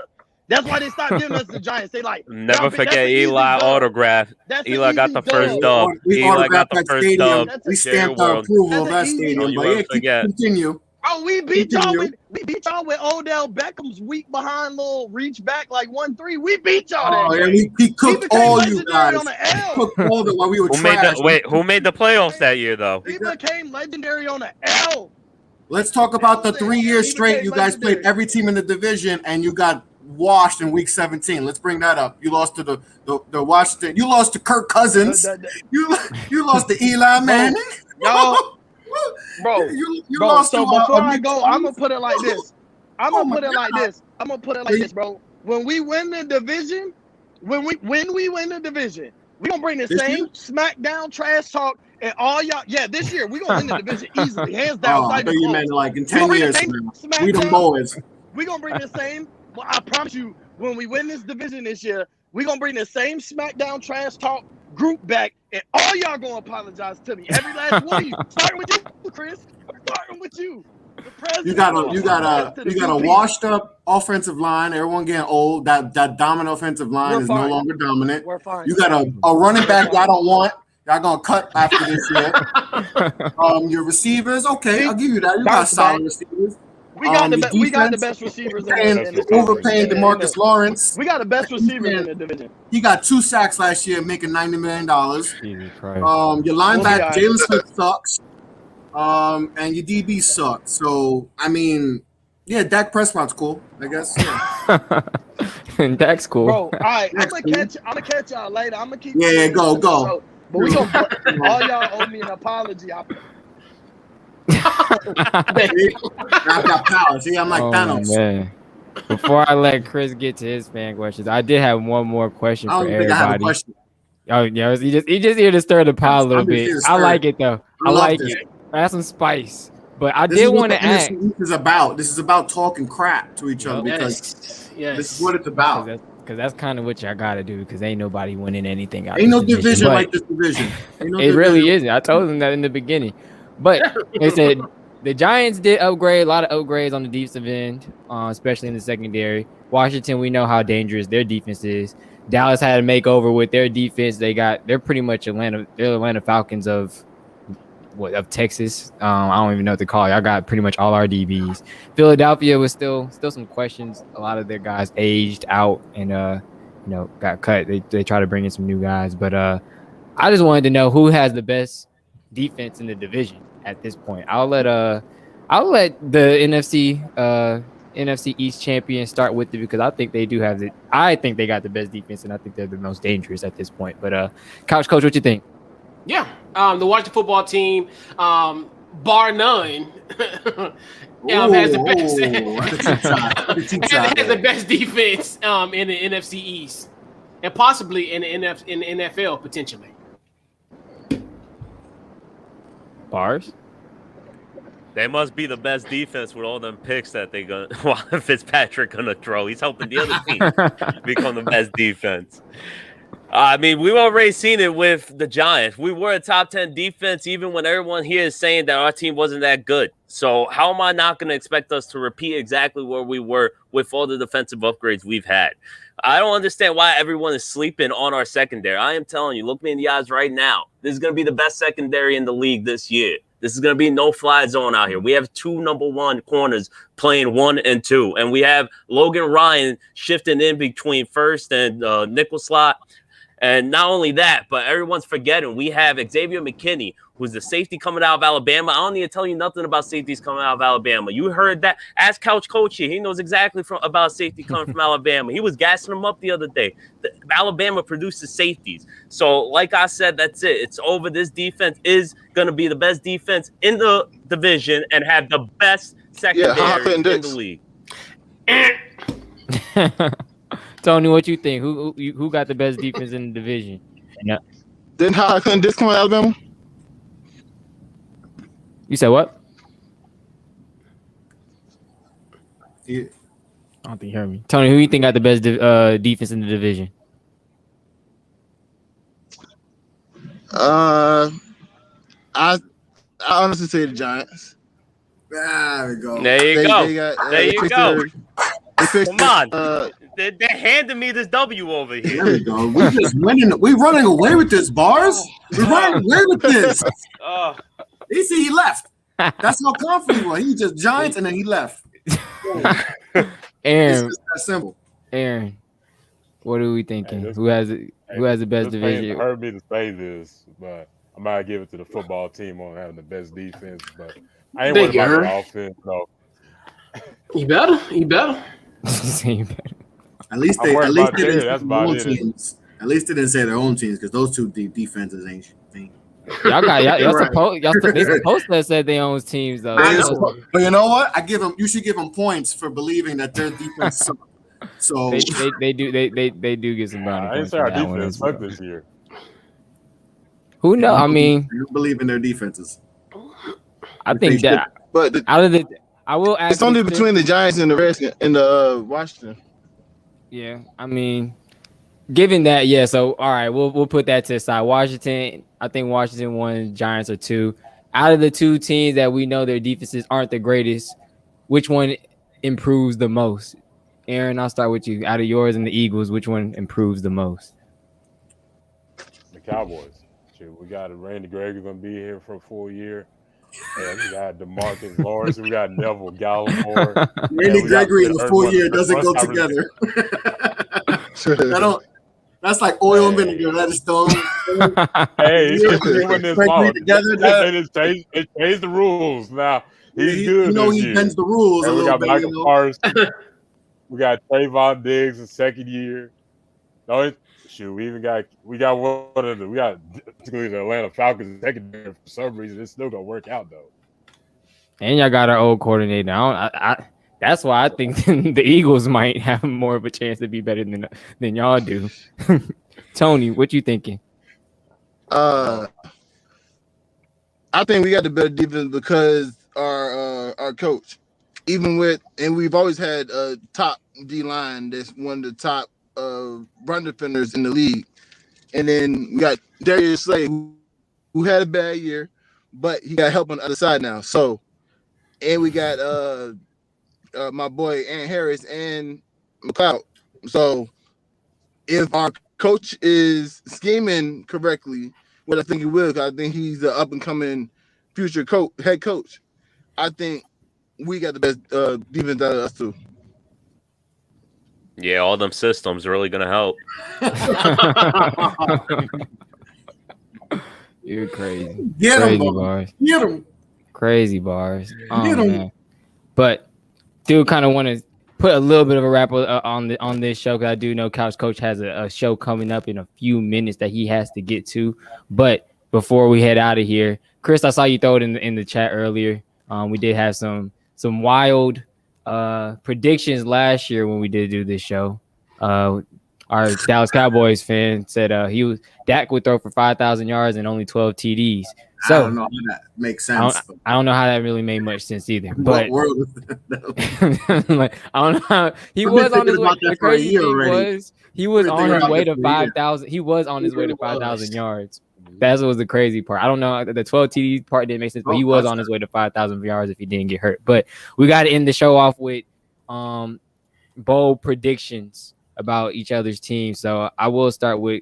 That's why they stopped giving us the Giants. They like never forget Eli autograph. Eli got the first dub. Eli got the first dub. We stamped our approval of that stadium. But continue. Oh, we beat y'all with Odell Beckham's weak behind little reach back like 1-3. We beat y'all. Oh, yeah, he cooked all you guys. He cooked all the while we were trash. Who made the playoffs that year though? We became legendary on the L. Let's talk about the 3 years straight you guys played every team in the division and you got washed in week 17. Let's bring that up. You lost to the Washington. You lost to Kirk Cousins. You lost to Eli Manning. No. Bro, you lost. So before I go, I'm gonna put it like this. I'm gonna put it like this, bro. When we win the division, when we win the division, we gonna bring the same SmackDown trash talk and all y'all. Yeah, this year we gonna win the division easily, hands down. I thought you meant like in 10 years. We the boys. We gonna bring the same. Well, I promise you, when we win this division this year, we gonna bring the same SmackDown trash talk group back, and all y'all gonna apologize to me. Every last one of you. Starting with you, Chris. Starting with you. You got a washed up offensive line. Everyone getting old. That dominant offensive line is no longer dominant. We're fine. You got a running back y'all don't want. Y'all gonna cut after this year. Your receivers, okay, I'll give you that. You got solid receivers. We got the best receivers in the overpaying DeMarcus Lawrence. We got the best receivers in the division. He got 2 sacks last year, making $90 million. Your linebacker Jalen Smith sucks. And your DB sucks. So I mean, yeah, Dak Prescott's cool, I guess. Yeah. Dak's cool. Bro, all right, I'm gonna catch y'all later. I'm gonna keep. Yeah, go. But we gonna all y'all owe me an apology. I got power. See, I'm like Thanos. Man. Before I let Chris get to his fan questions, I did have one more question for everybody. I have a question. Oh yeah, he just here to stir the pot a little bit. I like it though. I like it. Add some spice. But I did want to ask. This is about talking crap to each other because this is what it's about. Because that's kind of what y'all got to do because ain't nobody winning anything out. Ain't no division like this division. It really isn't. I told them that in the beginning. But they said the Giants did upgrade, a lot of upgrades on the defensive end, especially in the secondary. Washington, we know how dangerous their defense is. Dallas had a makeover with their defense. They're pretty much Atlanta Falcons of Texas. I don't even know what to call it. I got pretty much all our DBs. Philadelphia was still some questions. A lot of their guys aged out and got cut. They try to bring in some new guys, but I just wanted to know who has the best defense in the division at this point. I'll let the NFC East champion start with it because I think they do have it. I think they got the best defense and I think they're the most dangerous at this point. But Couch Coach, what you think? Yeah, the Washington football team, bar none, has the best defense in the NFC East and possibly in the NFL potentially. Bars? They must be the best defense with all them picks that they gonna Fitzpatrick gonna throw. He's helping the other team become the best defense. I mean, we've already seen it with the Giants. We were a top 10 defense even when everyone here is saying that our team wasn't that good. So how am I not going to expect us to repeat exactly where we were with all the defensive upgrades we've had? I don't understand why everyone is sleeping on our secondary. I am telling you, look me in the eyes right now. This is going to be the best secondary in the league this year. This is going to be no-fly zone out here. We have 2 number 1 corners playing 1 and 2. And we have Logan Ryan shifting in between first and nickel slot. And not only that, but everyone's forgetting we have Xavier McKinney, who's the safety coming out of Alabama. I don't need to tell you nothing about safeties coming out of Alabama. You heard that. Ask Couch Coach here. He knows exactly about safety coming from Alabama. He was gassing them up the other day. Alabama produces safeties. So, like I said, that's it. It's over. This defense is going to be the best defense in the division and have the best secondary in the league. Tony, what you think? Who got the best defense in the division? Yeah. Didn't Hawkins discount Alabama? You said what? Yeah. I don't think you heard me. Tony, who you think got the best defense in the division? I honestly say the Giants. There we go. There you go. There you go. Come on. They're handing me this W over here. There we go. We just winning. We running away with this, Bars. We're running away with this. You see, he left. That's how confident he was. He just Giants, and then he left. Aaron, it's that simple. Aaron, what are we thinking? Who has the best division? Hurt me to say this, but I might give it to the football team on having the best defense. But I ain't worried about the offense. No. You better. At least they didn't say their own teams. At least they didn't say their own teams because those two defenses ain't. Y'all supposed to have said they own teams though. But you know what? You should give them points for believing that their defense sucks. So they do get some brownie points. I didn't say our defense sucked this year. Who knows? I mean, you believe in their defenses. I think that, but I will ask. It's only between the Giants and the Redskins and the Washington. Yeah, I mean, given that, yeah. So all right, we'll put that to the side. Washington, I think Washington 1, Giants are 2. Out of the two teams that we know their defenses aren't the greatest, which one improves the most? Aaron, I'll start with you. Out of yours and the Eagles, which one improves the most? The Cowboys. We got Randy Gregory going to be here for a full year. And we got DeMarcus Lawrence. We got Neville Gallimore. Randy Gregory in a full year doesn't go together. That's like oil and vinegar. That is stone. Hey, it changed the rules. Now he's good. You know he bends the rules. And we got Michael Parsons. We got Trayvon Diggs in second year. We got the Atlanta Falcons secondary for some reason. It's still gonna work out though. And y'all got our old coordinator. That's why I think the Eagles might have more of a chance to be better than y'all do. Tony, what you thinking? I think we got the better defense because our coach, and we've always had a top D line that's one of the top run defenders in the league. And then we got Darius Slay, who had a bad year, but he got help on the other side now. So, and we got my boy Ant Harris and McLeod. So, if our coach is scheming correctly, what I think he will, because I think he's an up and coming future head coach. I think we got the best defense out of us too. Yeah, all them systems are really gonna help. You're crazy. Get crazy him, bars. Get him. Crazy bars. Oh, Get him. man. But do kind of want to put a little bit of a wrap on this show because I do know Couch Coach has a show coming up in a few minutes that he has to get to. But before we head out of here, Chris, I saw you throw it in the chat earlier. We did have some wild predictions last year when we did do this show. Our Dallas Cowboys fan said Dak would throw for 5,000 yards and only 12 TDs. So I don't know how that makes sense. I don't know how that really made much sense either. But like, I don't know how he was on his way. The crazy thing was he was on his way to 5,000. He was on his way to 5,000 yards. That was the crazy part. I don't know. The 12 TD part didn't make sense, but he was on his way to 5,000 yards if he didn't get hurt. But we got to end the show off with bold predictions about each other's team. So I will start with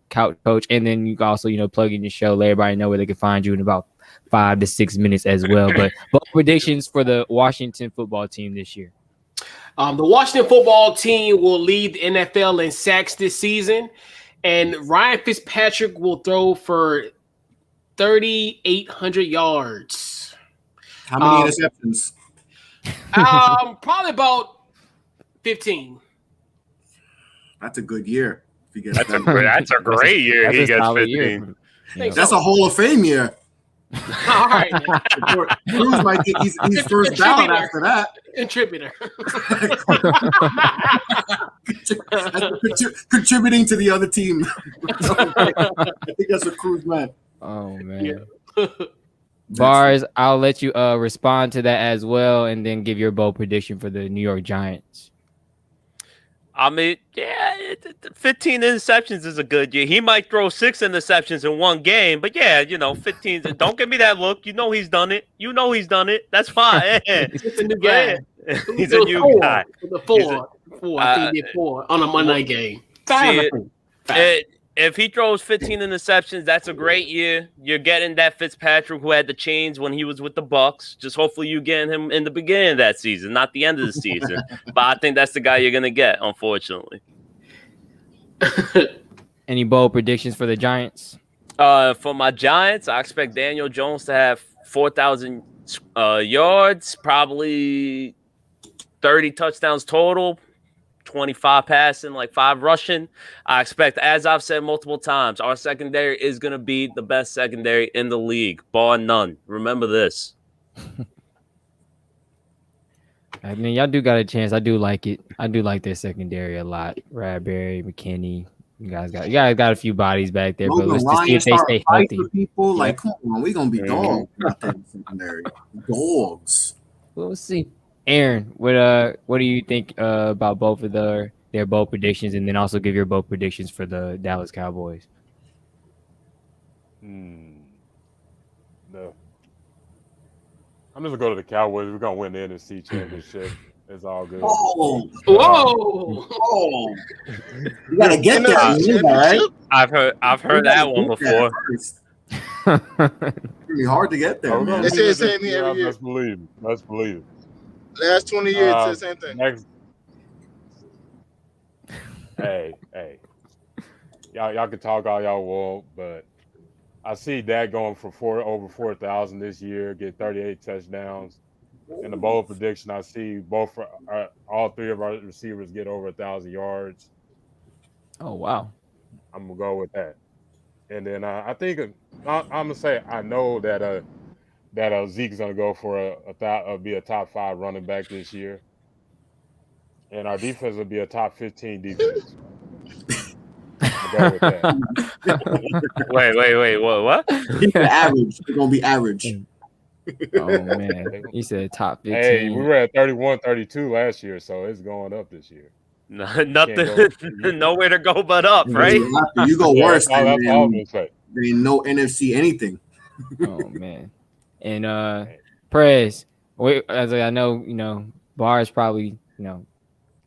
Couch Coach, and then you can also, plug in your show, let everybody know where they can find you in about 5 to 6 minutes as well. But bold predictions for the Washington football team this year. The Washington football team will lead the NFL in sacks this season. and Ryan Fitzpatrick will throw for 3,800 yards. How many interceptions? Probably about 15. That's a good year. If he gets That's a great year. That's He a gets solid 15. year. Think That's so. a Hall of Fame year. All right. Cruz might get he's first ballot after that. Contributor. Contributing to the other team. I think that's what Cruz meant. Oh man. Bars, I'll let you respond to that as well, and then give your bold prediction for the New York Giants. I mean, yeah, 15 interceptions is a good year. He might throw 6 interceptions in one game, but yeah, 15. Don't give me that look. You know he's done it. That's fine. He's a new guy. Yeah. He's a new guy. The four. I think he did 4 on a Monday night game. 5. If he throws 15 interceptions, that's a great year. You're getting that Fitzpatrick who had the chains when he was with the Bucks. Just hopefully you getting him in the beginning of that season, not the end of the season. But I think that's the guy you're gonna get, unfortunately. Any bold predictions for the Giants? For my Giants, I expect Daniel Jones to have 4,000 yards, probably 30 touchdowns total. 25 passing, like 5 rushing. I expect, as I've said multiple times, our secondary is going to be the best secondary in the league, bar none. Remember this. I mean, y'all do got a chance. I do like it. I do like their secondary a lot. Radberry, McKinney. You guys got a few bodies back there, but let's just see if they stay healthy. People like, come on, we gonna be dogs. Secondary dogs. We'll see. Aaron, what do you think about both of their bold predictions, and then also give your bold predictions for the Dallas Cowboys? I'm just gonna go to the Cowboys. We're gonna win the NFC Championship. It's all good. Oh, whoa! You gotta get there, right? I've heard that one before. It's really hard to get there. Man. They say the same thing every year. Let's believe it. Last 20 years, it's the same thing. Hey, y'all can talk all y'all want, but I see Dak going for over 4,000 this year, get 38 touchdowns. In the bold prediction, I see all 3 of our receivers get over 1,000 yards. Oh wow! I'm gonna go with that, and then I think I'm gonna say I know that Zeke's gonna go for be a top 5 running back this year, and our defense will be a top 15 defense. I'm gonna go with that. Wait, what? Average. They're gonna be average. Oh man, he said top 15. Hey, we were at 31, 32 last year, so it's going up this year. Nothing, nowhere to go but up, right? You go worse that's all I'm gonna say. There ain't no NFC anything. Oh man, and Perez, as I know, Bar's probably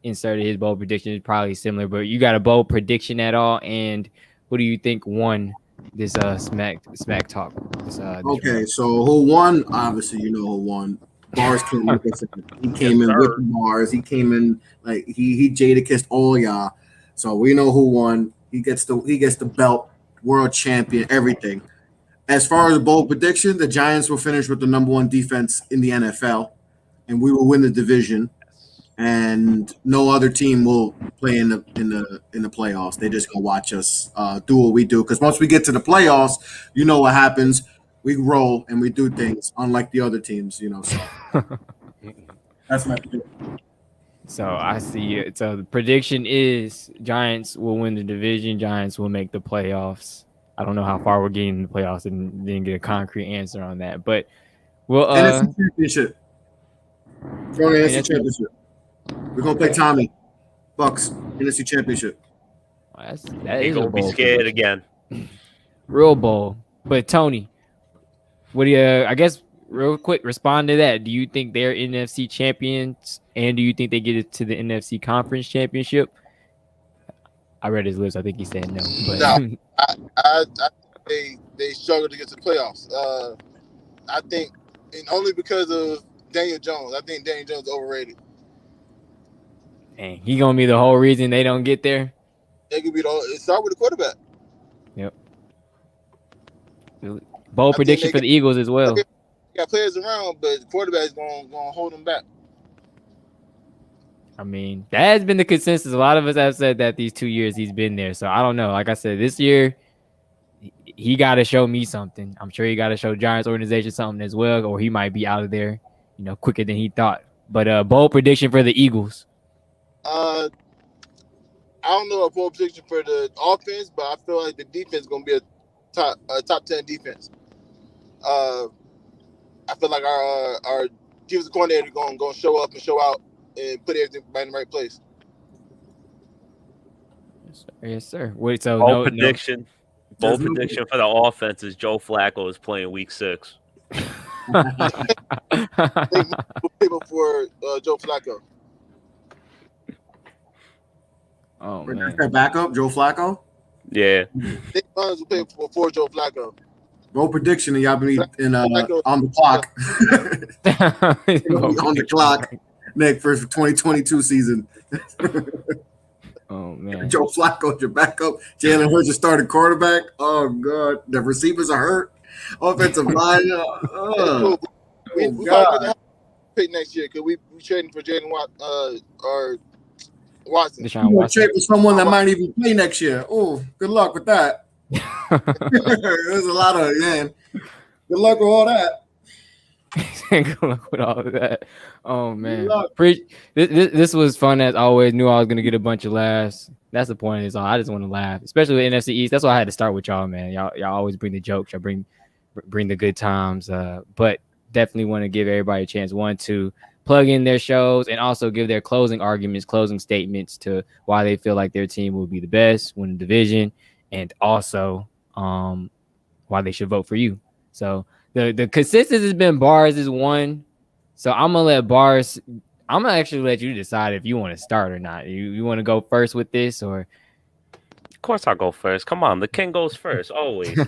inserted his bold prediction is probably similar, but you got a bold prediction at all? And who do you think won this Smack Talk? Okay, so who won? Obviously, you know who won. Bars came in. He came in with the bars. He came in like he Jada kissed all y'all. So we know who won. He gets the belt, world champion, everything. As far as bold prediction, the Giants will finish with the number 1 defense in the NFL, and we will win the division. And no other team will play in the playoffs. They're just gonna watch us do what we do. Because once we get to the playoffs, you know what happens. We roll and we do things, unlike the other teams. So that's my prediction. So I see it. So the prediction is Giants will win the division. Giants will make the playoffs. I don't know how far we're getting in the playoffs, and didn't get a concrete answer on that. But we'll NFC Championship. Throwing the NFC Championship. We're gonna play Tommy. Bucks NFC Championship. That is gonna be scared again. Real bold. But Tony, what do you? I guess real quick, respond to that. Do you think they're NFC champions, and do you think they get it to the NFC Conference Championship? I read his lips. I think he said no. But no, I they struggled to get to the playoffs. I think, and only because of Daniel Jones. I think Daniel Jones is overrated. Dang, he gonna be the whole reason they don't get there. It could be it start with the quarterback. Yep. Bold prediction for the Eagles as well. They got players around, but the quarterback's gonna hold them back. I mean, that has been the consensus. A lot of us have said that these 2 years he's been there. So I don't know. Like I said, this year he got to show me something. I'm sure he got to show Giants organization something as well, or he might be out of there, quicker than he thought. But bold prediction for the Eagles. I don't know a bold prediction for the offense, but I feel like the defense is gonna be a top 10 defense. I feel like our defensive coordinator going to show up and show out and put everything in the right place. Yes, sir. Wait, so bold prediction for the offense is Joe Flacco is playing Week 6. People for Joe Flacco. Oh man, that backup Joe Flacco. Yeah, Nick Mullins will play before Joe Flacco. Bold prediction, and y'all be on the clock. On the clock, Nick, for 2022 season. Oh man, Joe Flacco, your backup. Jalen Hurts, your starting quarterback. Oh god, the receivers are hurt. Offensive line. We probably pick next year because we trading for Jalen or Watson. You want to trade for someone that might even play next year. Oh, good luck with that. There's a lot of Good luck with all that. Good luck with all of that. Oh man, this was fun as always. Knew I was gonna get a bunch of laughs. That's the point. Is I just want to laugh, especially with NFC East. That's why I had to start with y'all, man. Y'all always bring the jokes. Y'all bring the good times. But definitely want to give everybody a chance. One to plug in their shows and also give their closing arguments, closing statements to why they feel like their team will be the best, win the division, and also why they should vote for you. So the consensus has been Bars is one. So I'm gonna actually let you decide if you want to start or not. You want to go first with this, or? Of course I'll go first. Come on, the king goes first always.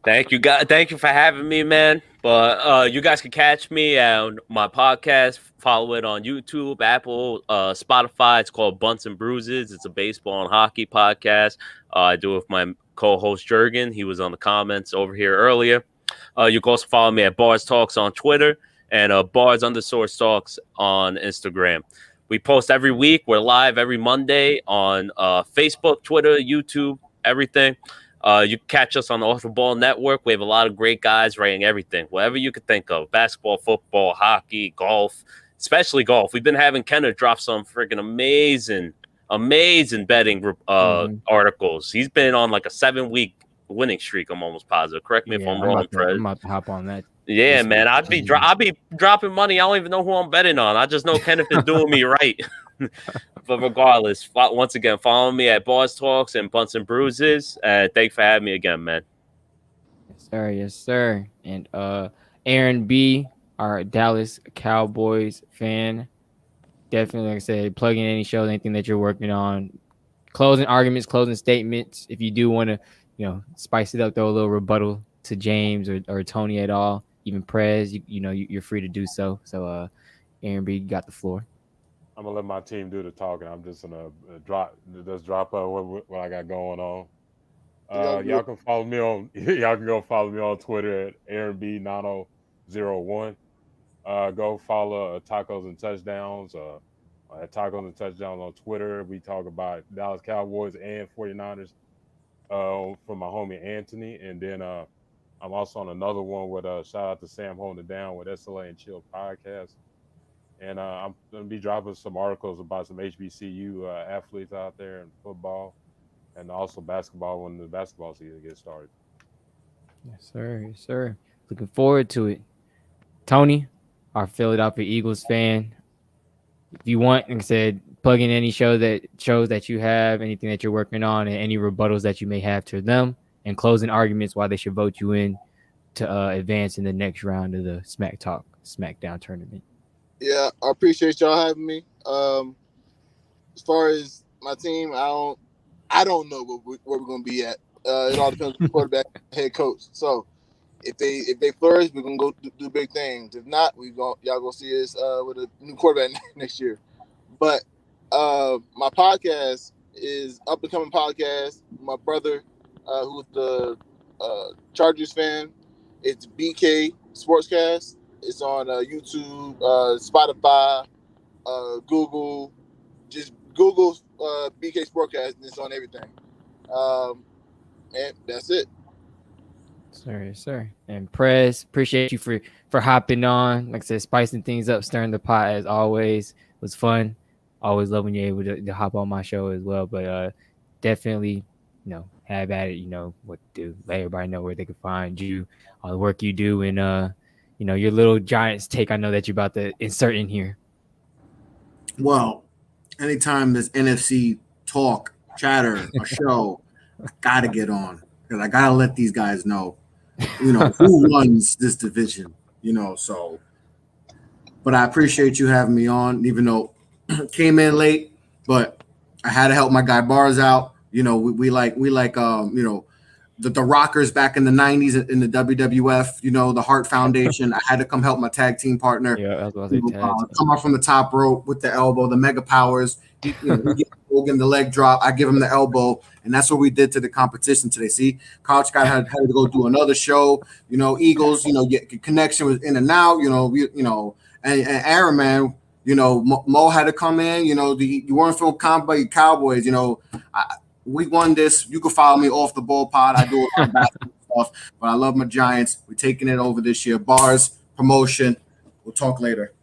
Thank you, guys. Thank you for having me, man. But you guys can catch me on my podcast. Follow it on YouTube, Apple, Spotify. It's called Bunts and Bruises. It's a baseball and hockey podcast. I do it with my co-host Jurgen. He was on the comments over here earlier. You can also follow me at Bars Talks on Twitter and Bars_Talks on Instagram. We post every week. We're live every Monday on Facebook, Twitter, YouTube, everything. You can catch us on the Off the Ball Network. We have a lot of great guys writing everything, whatever you could think of: basketball, football, hockey, golf, especially golf. We've been having Kenneth drop some freaking amazing betting articles. He's been on like a 7-week winning streak. I'm almost positive. Correct me if I'm wrong, Fred. I'm about to hop on that. Yeah, man. I'll be dropping money. I don't even know who I'm betting on. I just know Kenneth is doing me right. But regardless, once again, follow me at Bars Talks and Bunts and Bruises. Thanks for having me again, man. Yes, sir. And Aaron B, our Dallas Cowboys fan. Definitely, like I said, plug in any shows, anything that you're working on. Closing arguments, closing statements. If you do want to, spice it up, throw a little rebuttal to James or Tony at all, even Prez, you're free to do so. So, Aaron B, you got the floor. I'm gonna let my team do the talking. I'm just gonna drop what I got going on. Y'all can follow me on. Y'all can go follow me on Twitter at AaronB9001. Go follow Tacos and Touchdowns. At Tacos and Touchdowns on Twitter. We talk about Dallas Cowboys and 49ers. From my homie Anthony, and then I'm also on another one with shout out to Sam Holding It Down with SLA and Chill podcast. And I'm going to be dropping some articles about some HBCU athletes out there in football and also basketball when the basketball season gets started. Yes, sir. Yes, sir. Looking forward to it. Tony, our Philadelphia Eagles fan. If you want, like I said, plug in any shows that you have, anything that you're working on, and any rebuttals that you may have to them, and closing arguments why they should vote you in to advance in the next round of the SmackTalk SmackDown tournament. Yeah, I appreciate y'all having me. As far as my team, I don't know where we're going to be at. It all depends on the quarterback, head coach. So if they flourish, we're gonna go do big things. If not, y'all gonna see us with a new quarterback next year. But my podcast, is up and coming podcast. My brother, who's the Chargers fan, it's BK Sportscast. It's on YouTube, Spotify, Google. Just Google BK Sportscast, and it's on everything. And that's it. Sir. And Prez, appreciate you for hopping on. Like I said, spicing things up, stirring the pot as always. It was fun. Always love when you're able to hop on my show as well. But definitely, have at it. You know what to do. Let everybody know where they can find you, all the work you do, and your little Giants take. I know that you're about to insert in here. Well, anytime there's NFC talk, chatter, a show, I gotta get on because I gotta let these guys know, who runs this division. So. But I appreciate you having me on, even though came in late. But I had to help my guy Bars out. We like the Rockers back in the 90s in the WWF, the Hart Foundation. I had to come help my tag team partner. Yeah, I was about to say come up from the top rope with the elbow, the mega powers. He give Hogan the leg drop. I give him the elbow. And that's what we did to the competition today. See, Couch Guy had to go do another show. Eagles, get connection with in and out, and Aaron, man, Mo had to come in. You weren't feeling confident by your Cowboys. We won this. You can follow me off the ball pod. I do a lot of basketball stuff, but I love my Giants. We're taking it over this year. Bars, promotion. We'll talk later.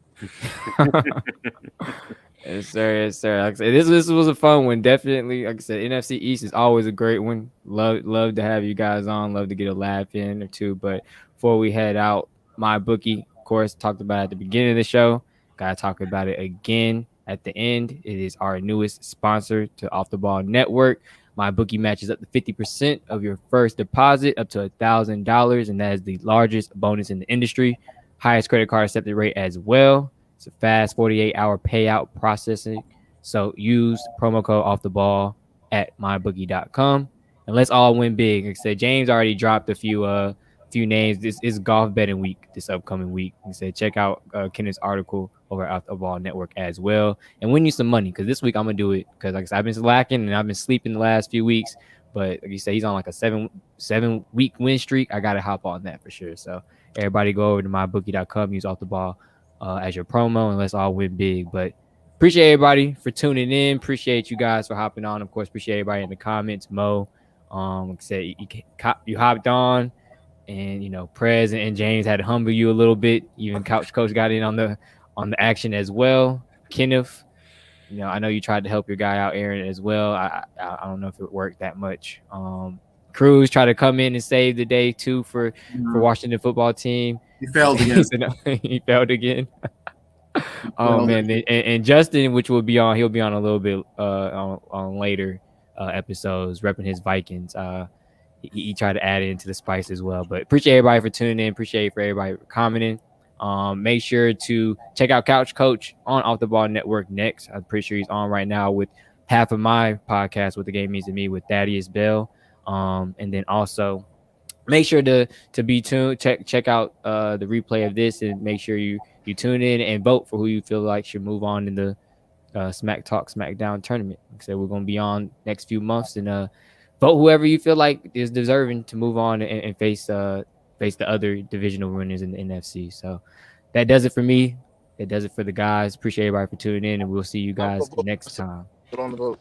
Yes, sir. Like I said, this was a fun one. Definitely, like I said, NFC East is always a great one. Love to have you guys on. Love to get a laugh in or two. But before we head out, my bookie, of course, talked about it at the beginning of the show. Gotta talk about it again at the end. It is our newest sponsor to Off the Ball Network. My bookie matches up to 50% of your first deposit, up to $1,000, and that is the largest bonus in the industry. Highest credit card accepted rate as well. It's a fast 48-hour payout processing. So use promo code Off the Ball at mybookie.com, and let's all win big. Like I said, James already dropped a few names. This is golf betting week this upcoming week. He said check out Kenneth's article over at the Ball Network as well, and win you some money, because this week I'm gonna do it because like I said, I've been slacking and I've been sleeping the last few weeks, but like you said, he's on like a seven week win streak. I gotta hop on that for sure. So everybody go over to mybookie.com, use Off the Ball as your promo, and let's all win big. But appreciate everybody for tuning in. Appreciate you guys for hopping on. Of course, appreciate everybody in the comments. Mo, like I said, you hopped on. And Prez and James had to humble you a little bit. Even Couch Coach got in on the action as well. Kenneth, I know you tried to help your guy out, Aaron, as well. I don't know if it worked that much. Cruz tried to come in and save the day too for Washington football team. He failed again. He failed again. Man, and Justin, which he'll be on a little bit on later episodes, repping his Vikings. He tried to add it into the spice as well. But appreciate everybody for tuning in. Appreciate for everybody for commenting. Make sure to check out Couch Coach on Off the Ball Network next. I'm pretty sure he's on right now with half of my podcast, What the Game Means to Me, with Thaddeus Bell. And then also make sure to be tuned. Check out the replay of this, and make sure you tune in and vote for who you feel like should move on in the SmackTalk SmackDown tournament. Like I said, we're going to be on next few months, and vote whoever you feel like is deserving to move on and face the other divisional winners in the NFC. So that does it for me. It does it for the guys. Appreciate everybody for tuning in, and we'll see you guys next time. Put on the vote.